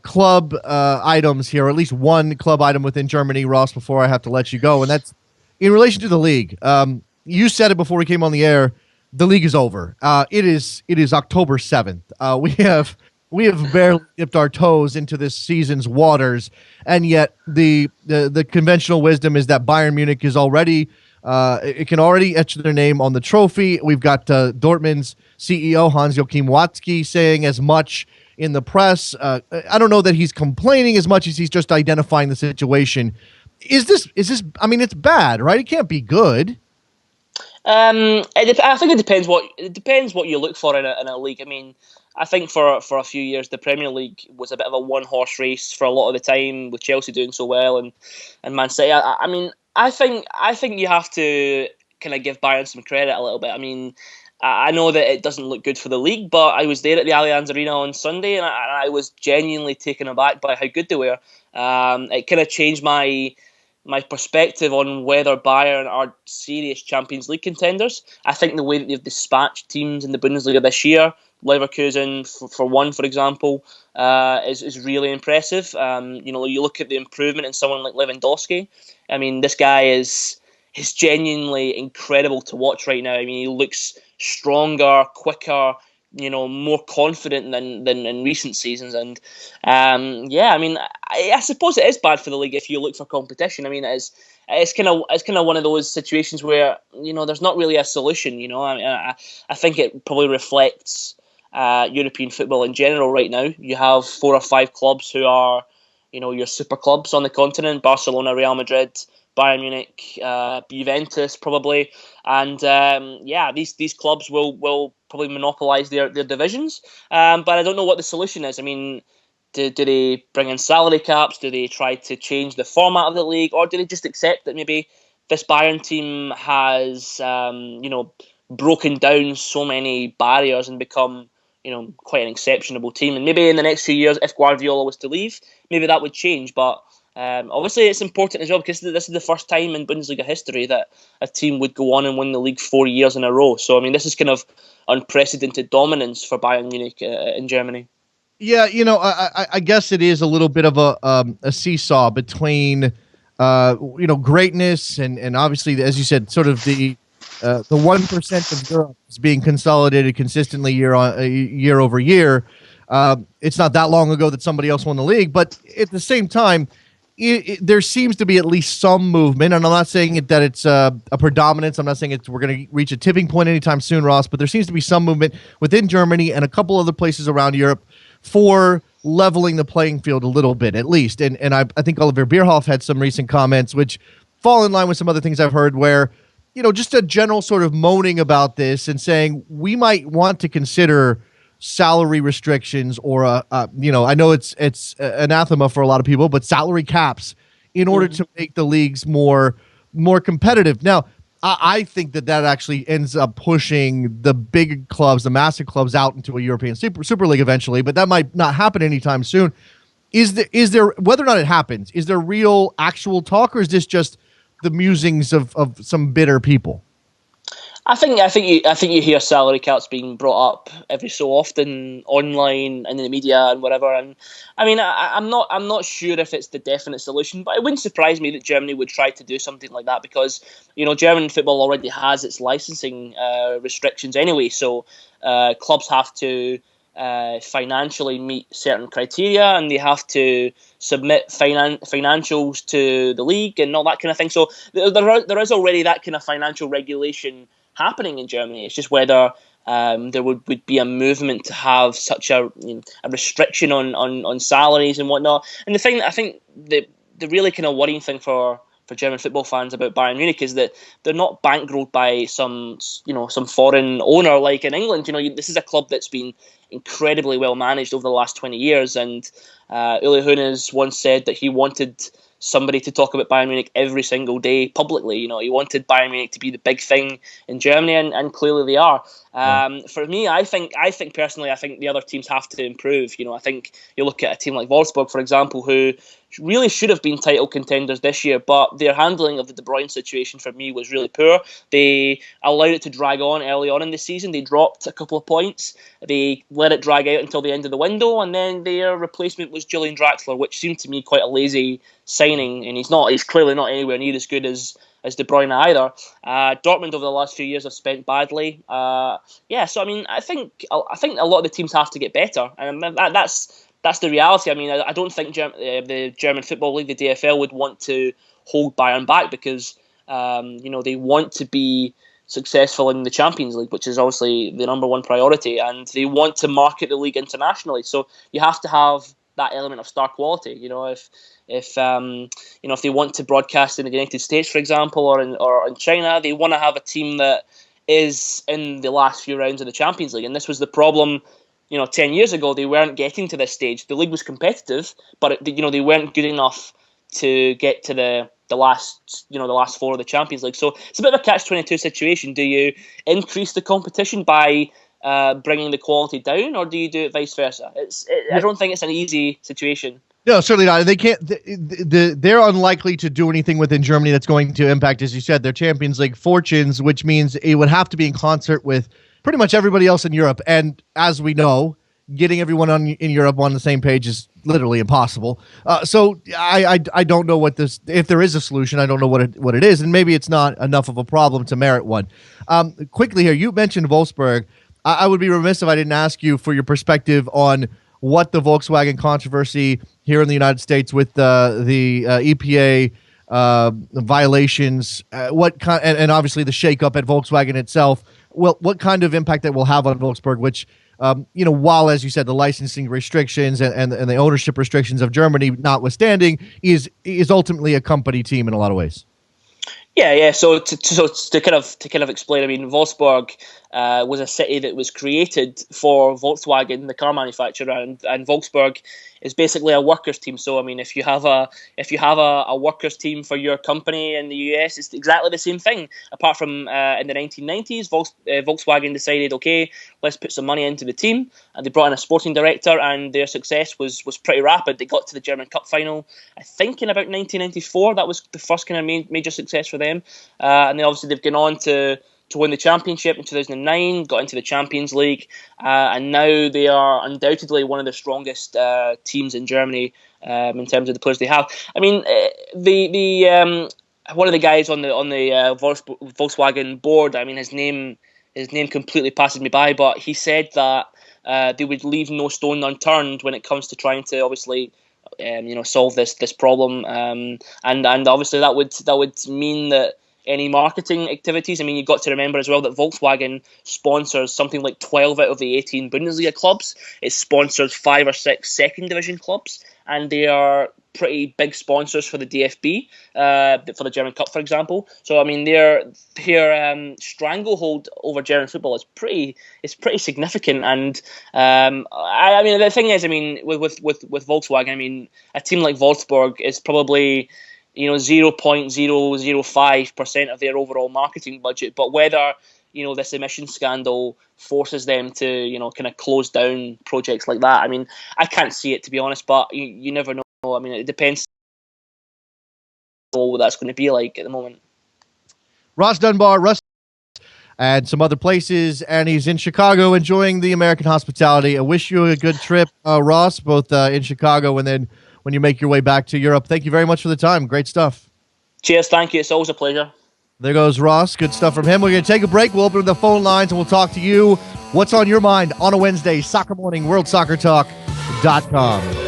club items here, or at least one club item within Germany, Ross, before I have to let you go, and that's in relation to the league. You said it before we came on the air. The league is over. It is October 7th. We have barely dipped our toes into this season's waters, and yet the conventional wisdom is that Bayern Munich is already it can already etch their name on the trophy. We've got Dortmund's CEO Hans-Joachim Watzke saying as much in the press. I don't know that he's complaining as much as he's just identifying the situation. Is this? I mean, it's bad, right? It can't be good. I think it depends what you look for in a league. I mean, I think for a few years the Premier League was a bit of a one horse race for a lot of the time, with Chelsea doing so well and Man City. I mean, I think you have to kind of give Bayern some credit a little bit. I mean, I know that it doesn't look good for the league, but I was there at the Allianz Arena on Sunday, and I was genuinely taken aback by how good they were. It kind of changed my perspective on whether Bayern are serious Champions League contenders. I think the way that they've dispatched teams in the Bundesliga this year, Leverkusen for example, is really impressive. You look at the improvement in someone like Lewandowski. I mean, this guy is genuinely incredible to watch right now. I mean, he looks stronger, quicker, more confident than in recent seasons. And I mean, I suppose it is bad for the league if you look for competition. I mean, it's kind of one of those situations where there's not really a solution. I mean, I think it probably reflects European football in general right now. You have 4 or 5 clubs who are your super clubs on the continent: Barcelona, Real Madrid, Bayern Munich, Juventus probably, and these clubs will probably monopolise their divisions. But I don't know what the solution is. I mean, do they bring in salary caps? Do they try to change the format of the league, or do they just accept that maybe this Bayern team has broken down so many barriers and become quite an exceptional team? And maybe in the next few years, if Guardiola was to leave, maybe that would change. But Obviously, it's important as well because this is the first time in Bundesliga history that a team would go on and win the league 4 years in a row. So, I mean, this is kind of unprecedented dominance for Bayern Munich in Germany. Yeah, I guess it is a little bit of a seesaw between greatness and obviously, as you said, sort of the 1% of Europe is being consolidated consistently year over year. It's not that long ago that somebody else won the league, but at the same time, there seems to be at least some movement, and I'm not saying that it's a predominance. I'm not saying we're going to reach a tipping point anytime soon, Ross, but there seems to be some movement within Germany and a couple other places around Europe for leveling the playing field a little bit, at least. And I think Oliver Bierhoff had some recent comments, which fall in line with some other things I've heard where, just a general sort of moaning about this and saying we might want to consider salary restrictions or I know it's anathema for a lot of people, but salary caps in order to make the leagues more competitive. Now, I think that actually ends up pushing the big clubs, the massive clubs, out into a European Super League eventually, but that might not happen anytime soon. Is there whether or not it happens, is there real actual talk, or is this just the musings of some bitter people? I think you hear salary caps being brought up every so often online and in the media and whatever. And I mean, I'm not sure if it's the definite solution, but it wouldn't surprise me that Germany would try to do something like that because German football already has its licensing restrictions anyway. So clubs have to financially meet certain criteria and they have to submit financials to the league and all that kind of thing. So there is already that kind of financial regulation happening in Germany. It's just whether there would be a movement to have such a restriction on salaries and whatnot. And the thing that I think the really kind of worrying thing for German football fans about Bayern Munich is that they're not bankrolled by some foreign owner like in England. This is a club that's been incredibly well managed over the last 20 years, and Uli Hoeneß once said that he wanted somebody to talk about Bayern Munich every single day publicly. He wanted Bayern Munich to be the big thing in Germany, and clearly they are. For me, I think personally, I think the other teams have to improve. I think you look at a team like Wolfsburg, for example, who really should have been title contenders this year, but their handling of the De Bruyne situation for me was really poor. They allowed it to drag on early on in the season. They dropped a couple of points. They let it drag out until the end of the window, and then their replacement was Julian Draxler, which seemed to me quite a lazy signing, and he's clearly not anywhere near as good as De Bruyne either. Dortmund over the last few years have spent badly. So I mean, I think a lot of the teams have to get better, and that's the reality. I mean, I don't think the German Football League, the DFL, would want to hold Bayern back because they want to be successful in the Champions League, which is obviously the number one priority, and they want to market the league internationally. So you have to have that element of star quality. If they want to broadcast in the United States, for example, or in China, they want to have a team that is in the last few rounds of the Champions League, and this was the problem. 10 years ago, they weren't getting to this stage. The league was competitive, but they weren't good enough to get to the last four of the Champions League. So it's a bit of a catch-22 situation. Do you increase the competition by bringing the quality down, or do you do it vice versa? I don't think it's an easy situation. No, certainly not. They can't. They're unlikely to do anything within Germany that's going to impact, as you said, their Champions League fortunes, which means it would have to be in concert with pretty much everybody else in Europe. And as we know, getting everyone in Europe on the same page is literally impossible. So I don't know if there is a solution. I don't know what it is, and maybe it's not enough of a problem to merit one. Quickly here, you mentioned Wolfsburg. I would be remiss if I didn't ask you for your perspective on what the Volkswagen controversy here in the United States with the EPA violations, and obviously the shakeup at Volkswagen itself. Well, what kind of impact that will have on Wolfsburg, which, while, as you said, the licensing restrictions and the ownership restrictions of Germany notwithstanding, is ultimately a company team in a lot of ways. Yeah. So to kind of explain, I mean, Wolfsburg was a city that was created for Volkswagen, the car manufacturer, and Wolfsburg is basically a workers' team. So I mean, if you have a workers' team for your company in the US, it's exactly the same thing. Apart from in the 1990s, Volkswagen decided, okay, let's put some money into the team, and they brought in a sporting director, and their success was pretty rapid. They got to the German Cup final, I think, in about 1994. That was the first kind of major success for them, and then obviously they've gone on to win the championship in 2009, got into the Champions League, and now they are undoubtedly one of the strongest teams in Germany in terms of the players they have. I mean, one of the guys on the Volkswagen board, I mean, his name completely passes me by, but he said that they would leave no stone unturned when it comes to trying to obviously solve this problem, and obviously that would mean that any marketing activities. I mean, you've got to remember as well that Volkswagen sponsors something like 12 out of the 18 Bundesliga clubs. It sponsors 5 or 6 second division clubs, and they are pretty big sponsors for the DFB, for the German Cup, for example. So I mean, their stranglehold over German football is pretty significant. And I mean, the thing is, I mean, with Volkswagen, I mean, a team like Wolfsburg is probably 0.005% of their overall marketing budget. But whether this emission scandal forces them to kind of close down projects like that, I mean, I can't see it, to be honest. But you never know. I mean, it depends on what that's going to be like at the moment. Ross Dunbar, Russ, and some other places, and he's in Chicago enjoying the American hospitality. I wish you a good trip, Ross, both in Chicago and then when you make your way back to Europe. Thank you very much for the time. Great stuff. Cheers, thank you. It's always a pleasure. There goes Ross. Good stuff from him. We're going to take a break. We'll open the phone lines and we'll talk to you. What's on your mind on a Wednesday? Soccer Morning, WorldSoccerTalk.com.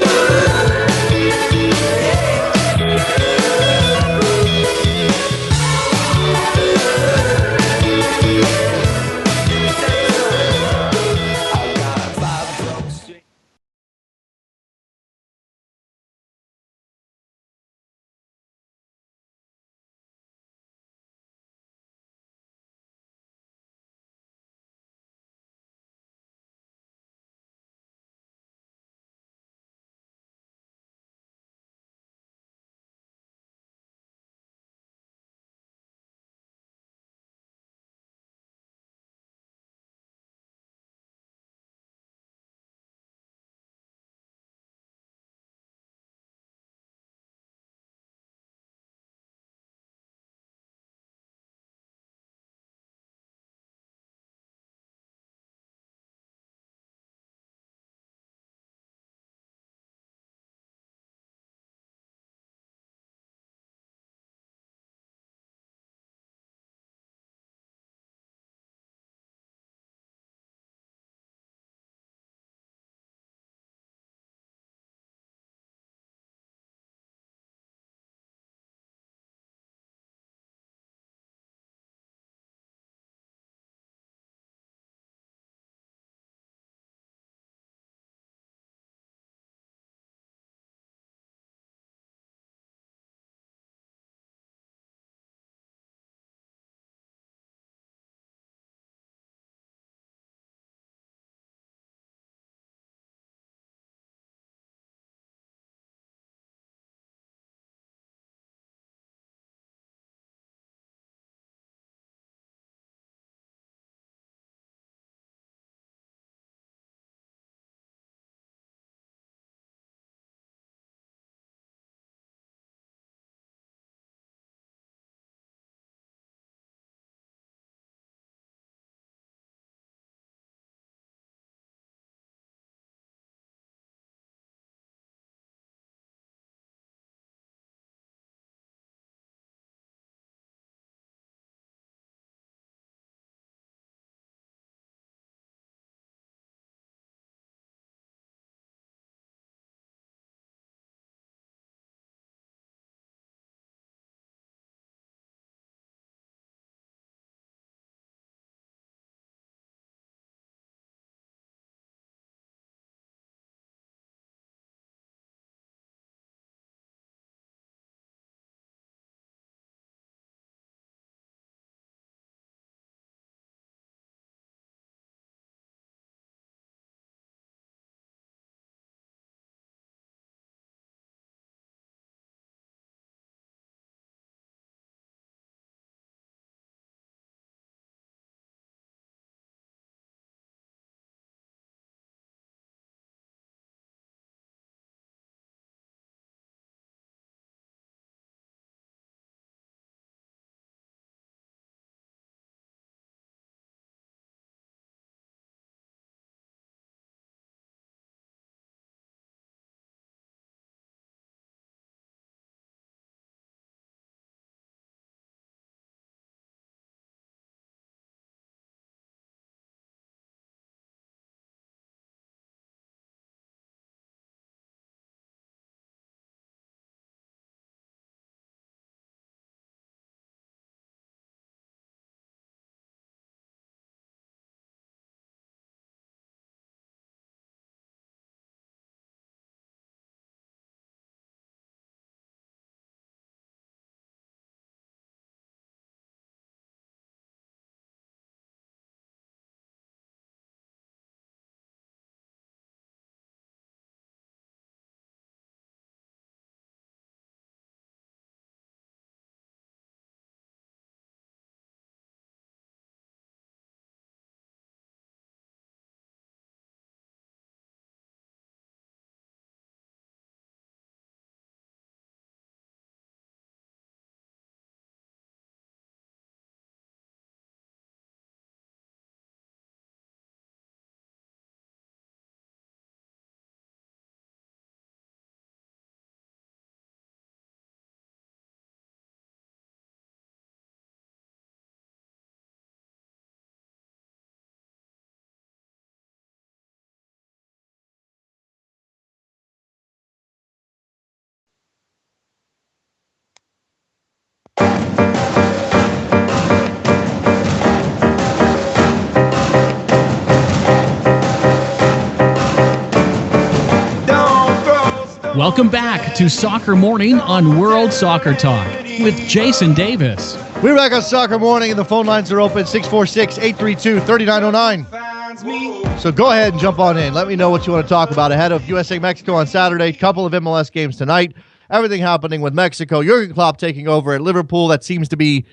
Welcome back to Soccer Morning on World Soccer Talk with Jason Davis. We're back on Soccer Morning, and the phone lines are open, 646-832-3909. So go ahead and jump on in. Let me know what you want to talk about ahead of USA-Mexico on Saturday. Couple of MLS games tonight. Everything happening with Mexico. Jurgen Klopp taking over at Liverpool. That seems to be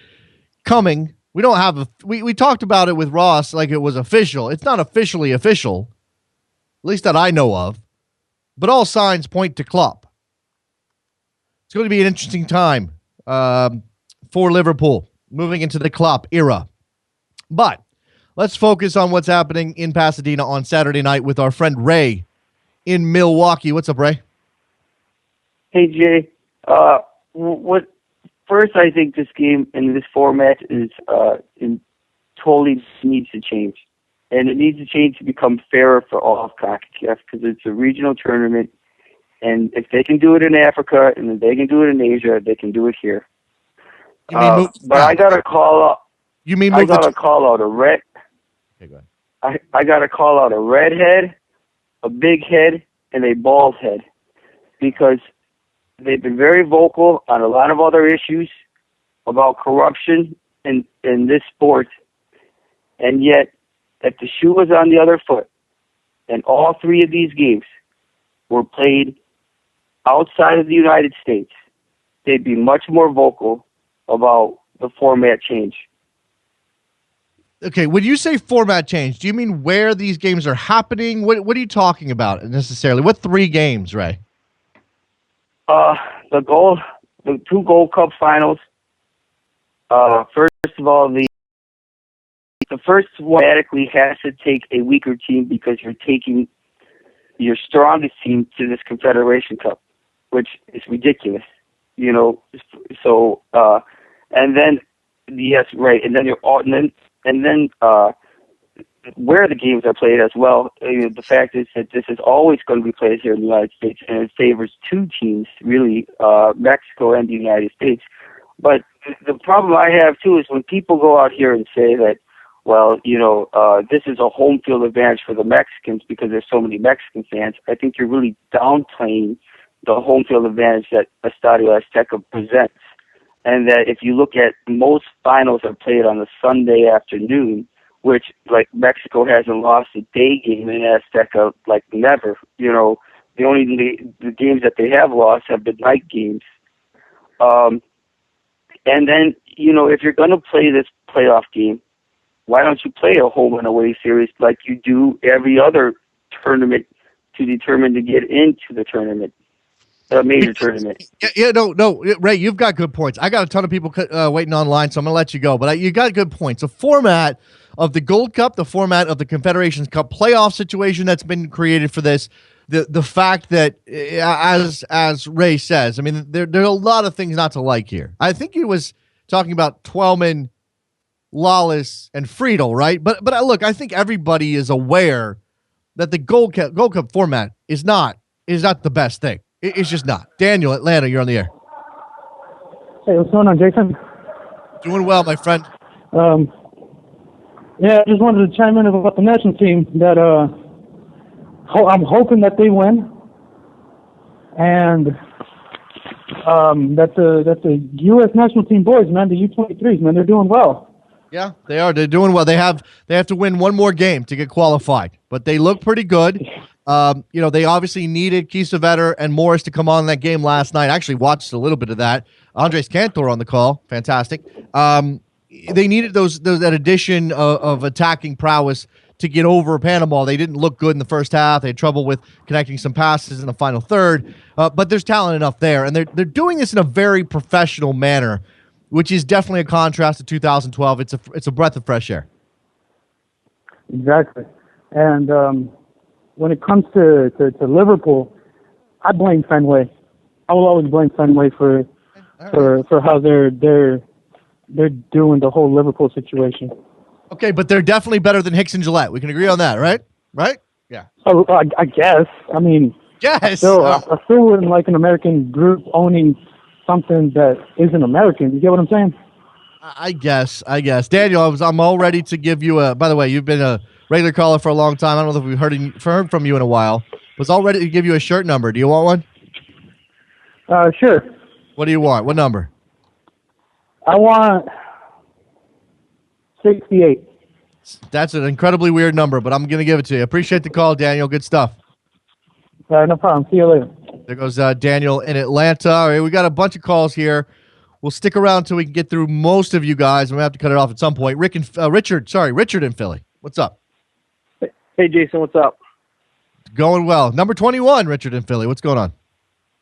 coming. We don't have we talked about it with Ross like it was official. It's not officially official, at least that I know of. But all signs point to Klopp. It's going to be an interesting time for Liverpool moving into the Klopp era. But let's focus on what's happening in Pasadena on Saturday night with our friend Ray in Milwaukee. What's up, Ray? Hey, Jay. First, I think this game and this format totally needs to change. And it needs to change to become fairer for all of CONCACAF because it's a regional tournament. And if they can do it in Africa and if they can do it in Asia, they can do it here. But I got to call out. You mean I got to call out a red. Okay, go ahead. I got to call out a red head, a big head, and a bald head because they've been very vocal on a lot of other issues about corruption in this sport, and yet if the shoe was on the other foot and all three of these games were played outside of the United States, they'd be much more vocal about the format change. Okay, when you say format change, do you mean where these games are happening? What are you talking about necessarily? What three games, Ray? The two Gold Cup finals. First of all, the first one automatically has to take a weaker team because you're taking your strongest team to this Confederation Cup, which is ridiculous, you know. So, and then yes, right, and then where the games are played as well. The fact is that this is always going to be played here in the United States, and it favors two teams, really, Mexico and the United States. But the problem I have, too, is when people go out here and say that, well, this is a home field advantage for the Mexicans because there's so many Mexican fans, I think you're really downplaying the home field advantage that Estadio Azteca presents. And that if you look at most finals are played on a Sunday afternoon, which, like, Mexico hasn't lost a day game in Azteca, like, never. The games that they have lost have been night games. And then, if you're going to play this playoff game, why don't you play a home and away series like you do every other tournament to determine to get into the tournament, a major tournament? No, Ray, you've got good points. I got a ton of people waiting online, so I'm going to let you go. But you got good points. The format of the Gold Cup, the format of the Confederations Cup playoff situation that's been created for this, the fact that, as Ray says, I mean, there are a lot of things not to like here. I think he was talking about Twellman, Lawless, and Friedel, right? But look, I think everybody is aware that the Gold Cup format is not the best thing. It's just not. Daniel, Atlanta, you're on the air. Hey, what's going on, Jason? Doing well, my friend. Yeah, I just wanted to chime in about the national team. That I'm hoping that they win, and that the U.S. national team boys, man, the U23s, man, they're doing well. Yeah, they are. They're doing well. They have to win one more game to get qualified, but they look pretty good. They obviously needed Kiesewetter and Morris to come on in that game last night. I actually watched a little bit of that. Andres Cantor on the call. Fantastic. They needed that addition of attacking prowess to get over Panama. They didn't look good in the first half. They had trouble with connecting some passes in the final third. But there's talent enough there. And they're doing this in a very professional manner, which is definitely a contrast to 2012. It's a breath of fresh air. Exactly. And when it comes to Liverpool, I blame Fenway. I will always blame Fenway for how they're doing the whole Liverpool situation. Okay, but they're definitely better than Hicks and Gillette. We can agree on that, right? Right? Yeah. Oh, I guess. I mean, yes. I still wouldn't like an American group owning something that isn't American. You get what I'm saying? I guess. Daniel, I'm all ready to give you by the way, you've been a regular caller for a long time. I don't know if we've heard from you in a while. Was all ready to give you a shirt number. Do you want one? Sure. What do you want? What number? I want 68. That's an incredibly weird number, but I'm going to give it to you. Appreciate the call, Daniel. Good stuff. No problem. See you later. There goes Daniel in Atlanta. All right, we got a bunch of calls here. We'll stick around until we can get through most of you guys. We'll have to cut it off at some point. Richard in Philly. What's up? Hey, Jason, what's up? Going well. Number 21, Richard in Philly. What's going on?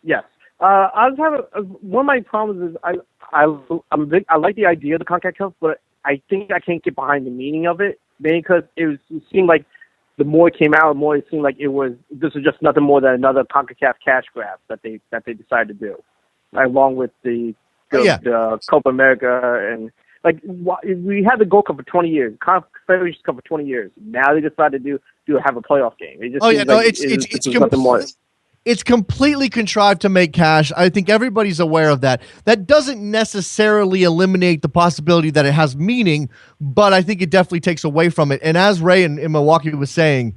Yes. I was having one of my problems is I like the idea of the CONCACAF, but I think I can't get behind the meaning of it, mainly because it seemed like the more it came out, the more it seemed like this was just nothing more than another CONCACAF cash grab that they decided to do, along with the Copa America and we had the Gold Cup for 20 years, Confederations Cup for 20 years. Now they decided to have a playoff game. It just it's nothing more. It's completely contrived to make cash. I think everybody's aware of that. That doesn't necessarily eliminate the possibility that it has meaning, but I think it definitely takes away from it. And as Ray in Milwaukee was saying,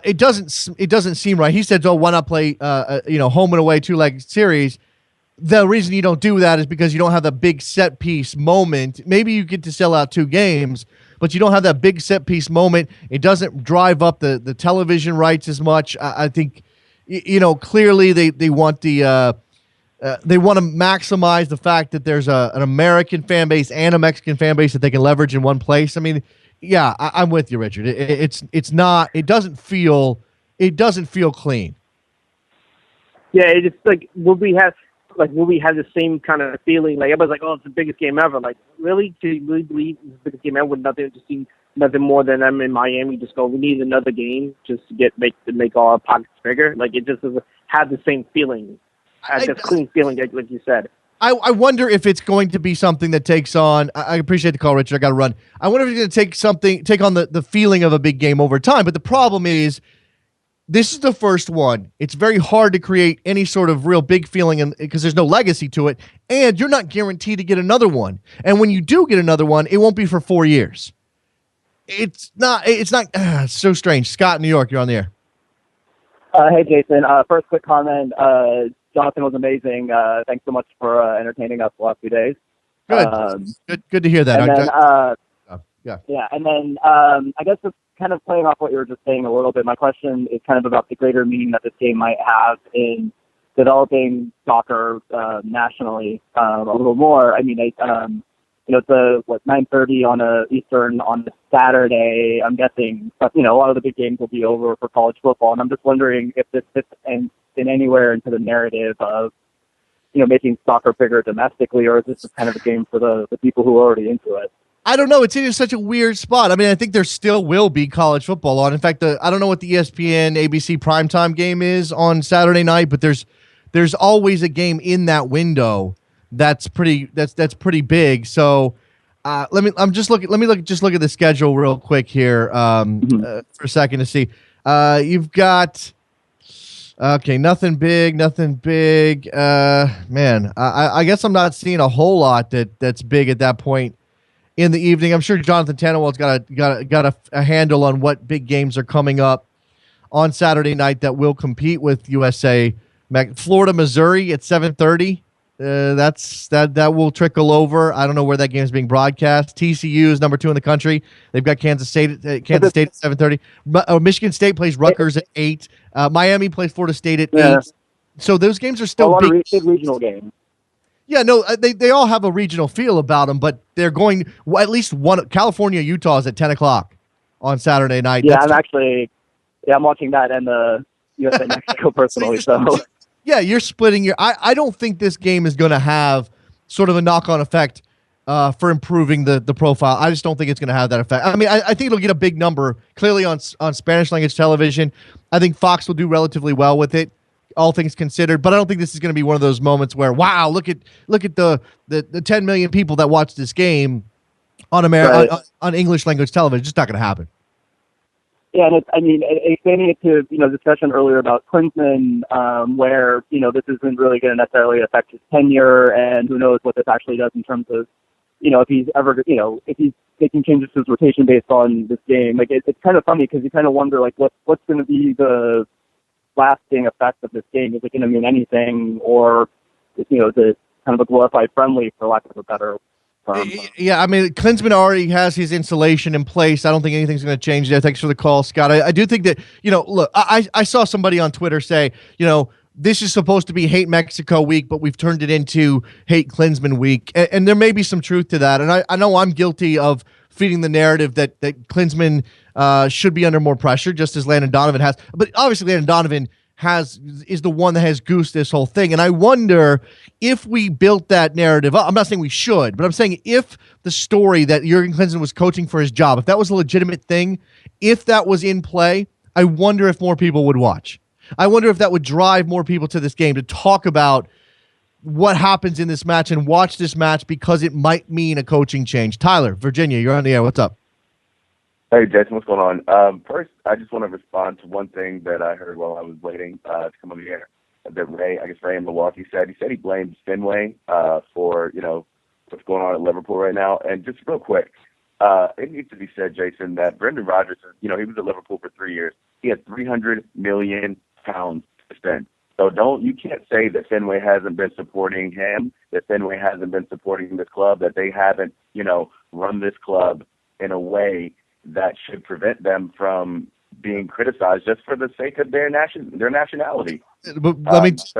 it doesn't seem right. He said, "Oh, why not play home and away 2-leg series?" The reason you don't do that is because you don't have the big set piece moment. Maybe you get to sell out 2 games, but you don't have that big set piece moment. It doesn't drive up the television rights as much. I think, clearly they want they want to maximize the fact that there's an American fan base and a Mexican fan base that they can leverage in one place. I mean, yeah, I'm with you, Richard. It doesn't feel clean. Yeah, it's just will we have the same kind of feeling? Like everybody's like, "Oh, it's the biggest game ever." Like, really? Do you really believe it's the biggest game ever with nothing more than them in Miami just go, "We need another game just to make our pockets bigger." Like, it just doesn't have the same feeling, the clean feeling, like you said. I wonder if it's going to be something that takes on. I appreciate the call, Richard. I got to run. I wonder if it's going to take on the feeling of a big game over time. But the problem is, this is the first one. It's very hard to create any sort of real big feeling because there's no legacy to it, and you're not guaranteed to get another one. And when you do get another one, it won't be for 4 years. It's so strange. Scott in New York, you're on the air. Hey, Jason. First quick comment. Jonathan was amazing. Thanks so much for entertaining us the last few days. Good to hear that. And then, yeah. And then I guess just kind of playing off what you were just saying a little bit, my question is kind of about the greater meaning that this game might have in developing soccer nationally a little more. I mean, it's 9:30 on Eastern on a Saturday. I'm guessing, but a lot of the big games will be over for college football, and I'm just wondering if this fits in anywhere into the narrative of making soccer bigger domestically, or is this just kind of a game for the people who are already into it? I don't know. It's in such a weird spot. I mean, I think there still will be college football on. In fact, I don't know what the ESPN ABC primetime game is on Saturday night, but there's always a game in that window that's pretty big. So let me look at the schedule real quick here for a second to see. You've got nothing big. Man, I guess I'm not seeing a whole lot that's big at that point in the evening. I'm sure Jonathan Tannewell's got a handle on what big games are coming up on Saturday night that will compete with USA. Florida, Missouri at 7:30. That will trickle over. I don't know where that game is being broadcast. TCU is number 2 in the country. They've got Kansas State at 7:30. Michigan State plays Rutgers at 8. Miami plays Florida State at 8. So those games are still big regional games. Yeah, no, they all have a regional feel about them, but they're going at least one. California, Utah is at 10 o'clock on Saturday night. Yeah, I'm watching that and the USA Mexico personally. So yeah, you're splitting your. I don't think this game is going to have sort of a knock-on effect for improving the profile. I just don't think it's going to have that effect. I mean, I think it'll get a big number clearly on Spanish language television. I think Fox will do relatively well with it, all things considered. But I don't think this is going to be one of those moments where, wow, look at the 10 million people that watch this game on on English language television. It's just not going to happen. Yeah, and expanding it to discussion earlier about Klinsmann, where this isn't really going to necessarily affect his tenure, and who knows what this actually does in terms of if he's ever if he's making changes to his rotation based on this game. Like it's kind of funny because you kind of wonder what's going to be the lasting effect of this game. Is it going to mean anything, or the kind of a glorified friendly, for lack of a better term. Yeah, I mean, Klinsmann already has his insulation in place. I don't think anything's going to change there. Thanks for the call, Scott. I do think that, look, I saw somebody on Twitter say, this is supposed to be Hate Mexico week, but we've turned it into Hate Klinsmann week. And there may be some truth to that. And I know I'm guilty of feeding the narrative that Klinsmann should be under more pressure, just as Landon Donovan has. But obviously, Landon Donovan is the one that has goosed this whole thing. And I wonder if we built that narrative up. I'm not saying we should, but I'm saying if the story that Jurgen Klinsmann was coaching for his job, if that was a legitimate thing, if that was in play, I wonder if more people would watch. I wonder if that would drive more people to this game to talk about what happens in this match and watch this match because it might mean a coaching change. Tyler, Virginia, you're on the air. What's up? Hey, Jason, what's going on? First, I just want to respond to one thing that I heard while I was waiting to come on the air. That Ray in Milwaukee said. He said he blames Fenway for, what's going on at Liverpool right now. And just real quick, it needs to be said, Jason, that Brendan Rodgers, he was at Liverpool for 3 years. He had £300 million to spend. So you can't say that Fenway hasn't been supporting him, that Fenway hasn't been supporting this club, that they haven't, run this club in a way that should prevent them from being criticized just for the sake of their nationality. But let me just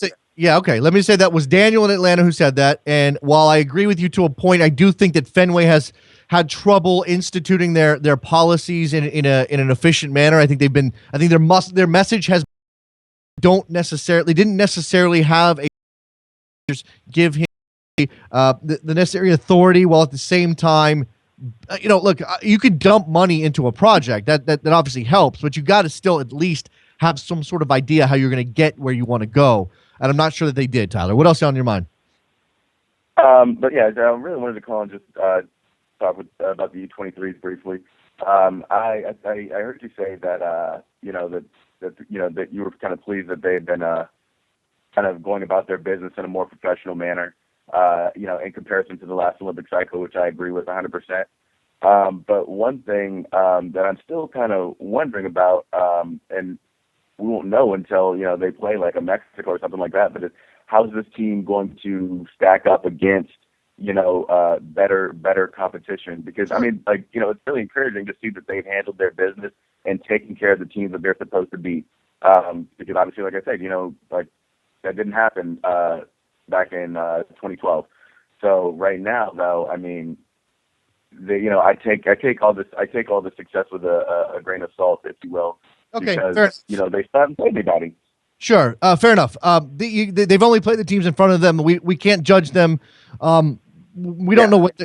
say, let me say that was Daniel in Atlanta who said that. And while I agree with you to a point, I do think that Fenway has had trouble instituting their policies in an efficient manner. I think their message has didn't necessarily have give him the necessary authority, while at the same time, look, you could dump money into a project that obviously helps, but you got to still at least have some sort of idea how you're going to get where you want to go. And I'm not sure that they did. Tyler, what else is on your mind? But yeah, I really wanted to call and just talk about the U23s briefly. I heard you say that that you were kind of pleased that they had been kind of going about their business in a more professional manner, in comparison to the last Olympic cycle, which I agree with 100%. But one thing that I'm still kind of wondering about, and we won't know until they play like a Mexico or something like that, but how's this team going to stack up against better competition? Because it's really encouraging to see that they've handled their business and taking care of the teams that they're supposed to beat. Because obviously, like I said, that didn't happen back in 2012. So right now, though, I take all this success with a grain of salt, if you will. Okay, because fair. They still haven't played anybody. Sure, fair enough. They've only played the teams in front of them. We can't judge them. We don't know what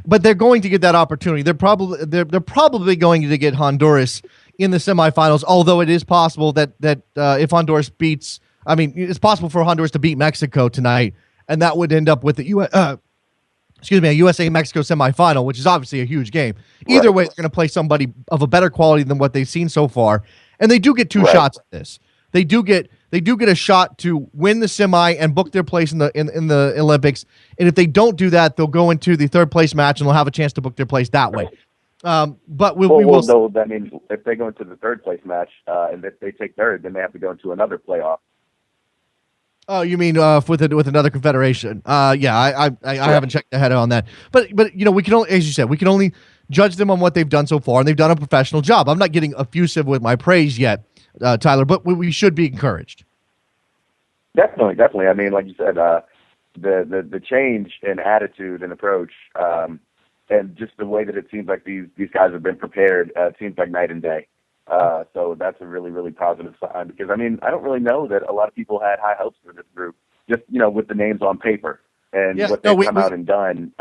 but they're going to get that opportunity. They're probably going to get Honduras in the semifinals. Although it is possible that if Honduras beats, it's possible for Honduras to beat Mexico tonight, and that would end up with a USA-Mexico semifinal, which is obviously a huge game. Either way, they're going to play somebody of a better quality than what they've seen so far, and they do get two shots at this. They do get a shot to win the semi and book their place in the Olympics. And if they don't do that, they'll go into the third place match and they'll have a chance to book their place that way. But we will. No, that means if they go into the third place match and if they take third, then they have to go into another playoff. Oh, you mean with another confederation? I haven't checked ahead on that. But we can only, as you said, we can only judge them on what they've done so far, and they've done a professional job. I'm not getting effusive with my praise yet, Tyler, but we should be encouraged. Definitely. Like you said, the change in attitude and approach, and just the way that it seems like these guys have been prepared, seems like night and day. So that's a really, really positive sign because, I don't really know that a lot of people had high hopes for this group, just, with the names on paper and what they've come out and done.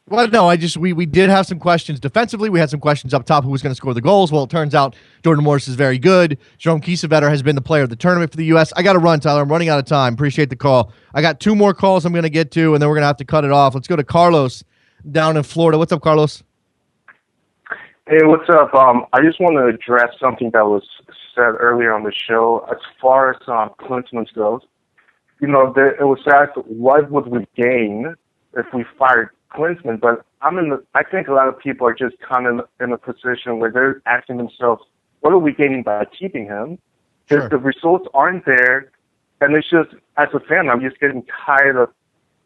Well, no, we did have some questions defensively. We had some questions up top who was going to score the goals. Well, it turns out Jordan Morris is very good. Jerome Kiesewetter has been the player of the tournament for the U.S. I got to run, Tyler. I'm running out of time. Appreciate the call. I got two more calls I'm going to get to, and then we're going to have to cut it off. Let's go to Carlos down in Florida. What's up, Carlos? Hey, what's up? I just want to address something that was said earlier on the show. As far as Klinsmann goes, it was asked, what would we gain if we fired Klinsmann? But I think a lot of people are just kind of in a position where they're asking themselves, what are we gaining by keeping him? Because the results aren't there, And it's just, as a fan, I'm just getting tired of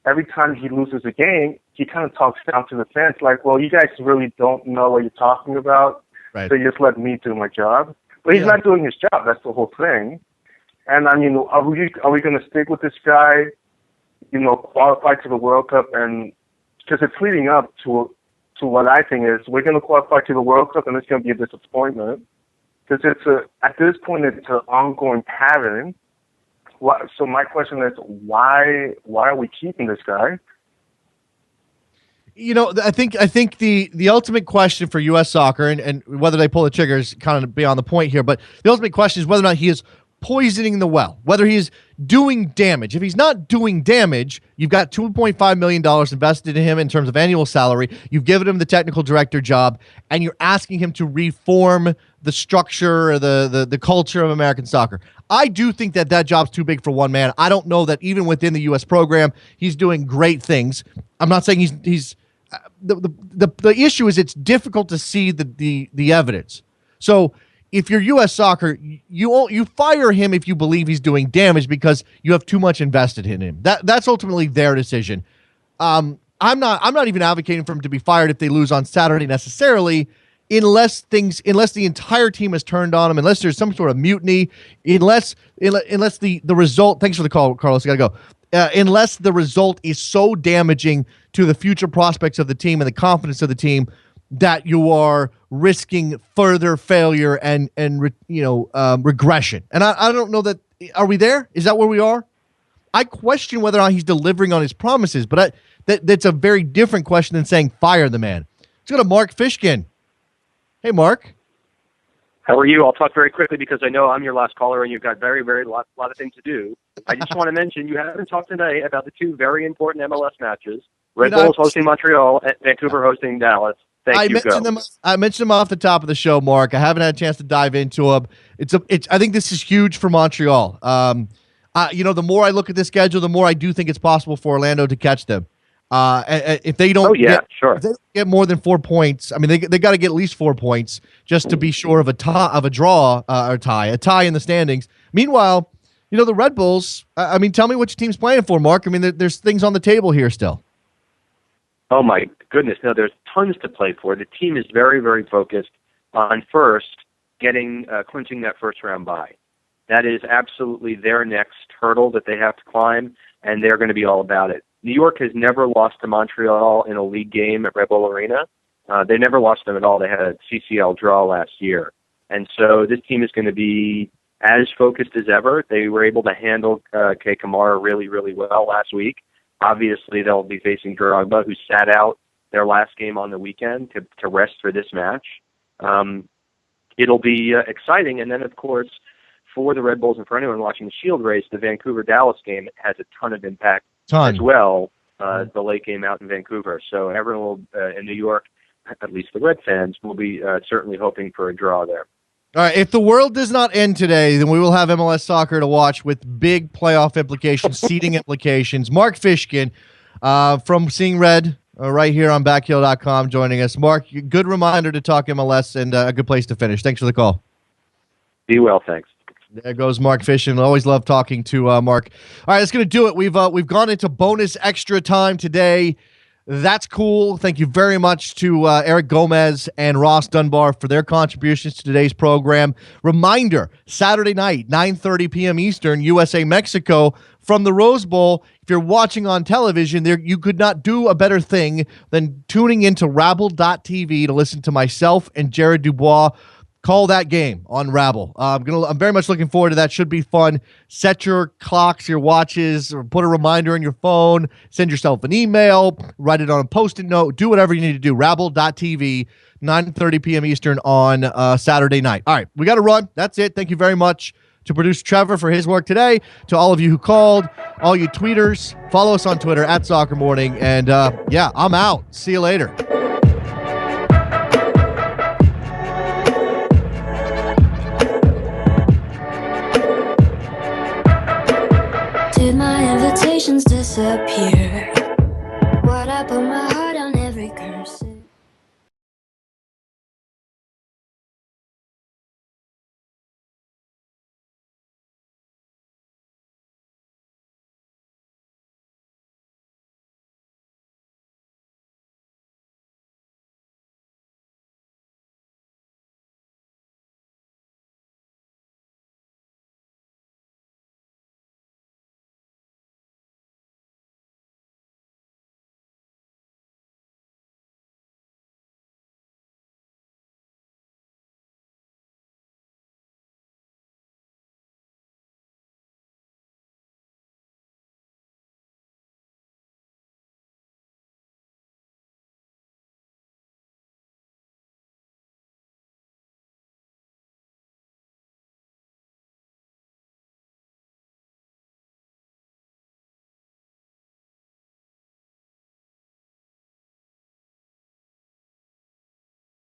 every time he loses a game, he kind of talks down to the fans like, well, you guys really don't know what you're talking about, right. so you just let me do my job. But he's not doing his job. That's the whole thing. And, I mean, are we going to stick with this guy, qualify to the World Cup? And because it's leading up to what I think is we're going to qualify to the World Cup, and it's going to be a disappointment. Because at this point, it's an ongoing pattern. So my question is, why are we keeping this guy? I think the ultimate question for U.S. soccer, and whether they pull the trigger is kind of beyond the point here, but the ultimate question is whether or not he is poisoning the well, whether he is doing damage. If he's not doing damage, you've got $2.5 million invested in him in terms of annual salary. You've given him the technical director job, and you're asking him to reform the structure or the culture of American soccer. I do think that job's too big for one man. I don't know that even within the U.S. program, he's doing great things. I'm not saying he's the issue is it's difficult to see the evidence. So if you're U.S. Soccer, you fire him if you believe he's doing damage because you have too much invested in him. That's ultimately their decision. I'm not even advocating for him to be fired if they lose on Saturday necessarily, unless the entire team has turned on him, unless there's some sort of mutiny, unless the result. Thanks for the call, Carlos. I gotta go. Unless the result is so damaging to the future prospects of the team and the confidence of the team that you are risking further failure and regression. And I don't know that. Are we there? Is that where we are? I question whether or not he's delivering on his promises, but that's a very different question than saying fire the man. Let's go to Mark Fishkin. Hey, Mark. How are you? I'll talk very quickly because I know I'm your last caller and you've got very, very lot of things to do. I just want to mention you haven't talked today about the two very important MLS matches. Red Bulls hosting Montreal and Vancouver hosting Dallas. I mentioned them off the top of the show, Mark. I haven't had a chance to dive into them. I think this is huge for Montreal. The more I look at this schedule, the more I do think it's possible for Orlando to catch them. If they don't, if they don't get more than 4 points, I mean, they got to get at least 4 points just to be sure of a draw or a tie in the standings. Meanwhile, the Red Bulls. I mean, tell me what your team's playing for, Mark. I mean, there's things on the table here still. Oh my goodness! No, there's tons to play for. The team is very, very focused on first clinching that first round bye. That is absolutely their next hurdle that they have to climb, and they're going to be all about it. New York has never lost to Montreal in a league game at Red Bull Arena. They never lost them at all. They had a CCL draw last year. And so this team is going to be as focused as ever. They were able to handle Kei Kamara really, really well last week. Obviously, they'll be facing Drogba, who sat out their last game on the weekend to rest for this match. It'll be exciting. And then, of course, for the Red Bulls and for anyone watching the Shield race, the Vancouver-Dallas game has a ton of impact as well, the late game out in Vancouver. So everyone will, in New York, at least the Red fans, will be certainly hoping for a draw there. All right, if the world does not end today, then we will have MLS soccer to watch with big playoff implications, seeding implications. Mark Fishkin from Seeing Red right here on backheel.com joining us. Mark, good reminder to talk MLS and a good place to finish. Thanks for the call. Be well, thanks. There goes Mark Fishkin. Always love talking to Mark. All right, that's going to do it. We've gone into bonus extra time today. That's cool. Thank you very much to Eric Gomez and Ross Dunbar for their contributions to today's program. Reminder, Saturday night, 9:30 p.m. Eastern, USA-Mexico from the Rose Bowl. If you're watching on television, you could not do a better thing than tuning into Rabble.tv to listen to myself and Jared Dubois call that game on Rabble. I'm very much looking forward to that. Should be fun. Set your clocks, your watches, or put a reminder on your phone. Send yourself an email. Write it on a Post-it note. Do whatever you need to do. Rabble.tv, 9:30 p.m. Eastern on Saturday night. All right, we got to run. That's it. Thank you very much to producer Trevor for his work today. To all of you who called, all you tweeters, follow us on Twitter at Soccer Morning. And I'm out. See you later. Did my invitations disappear?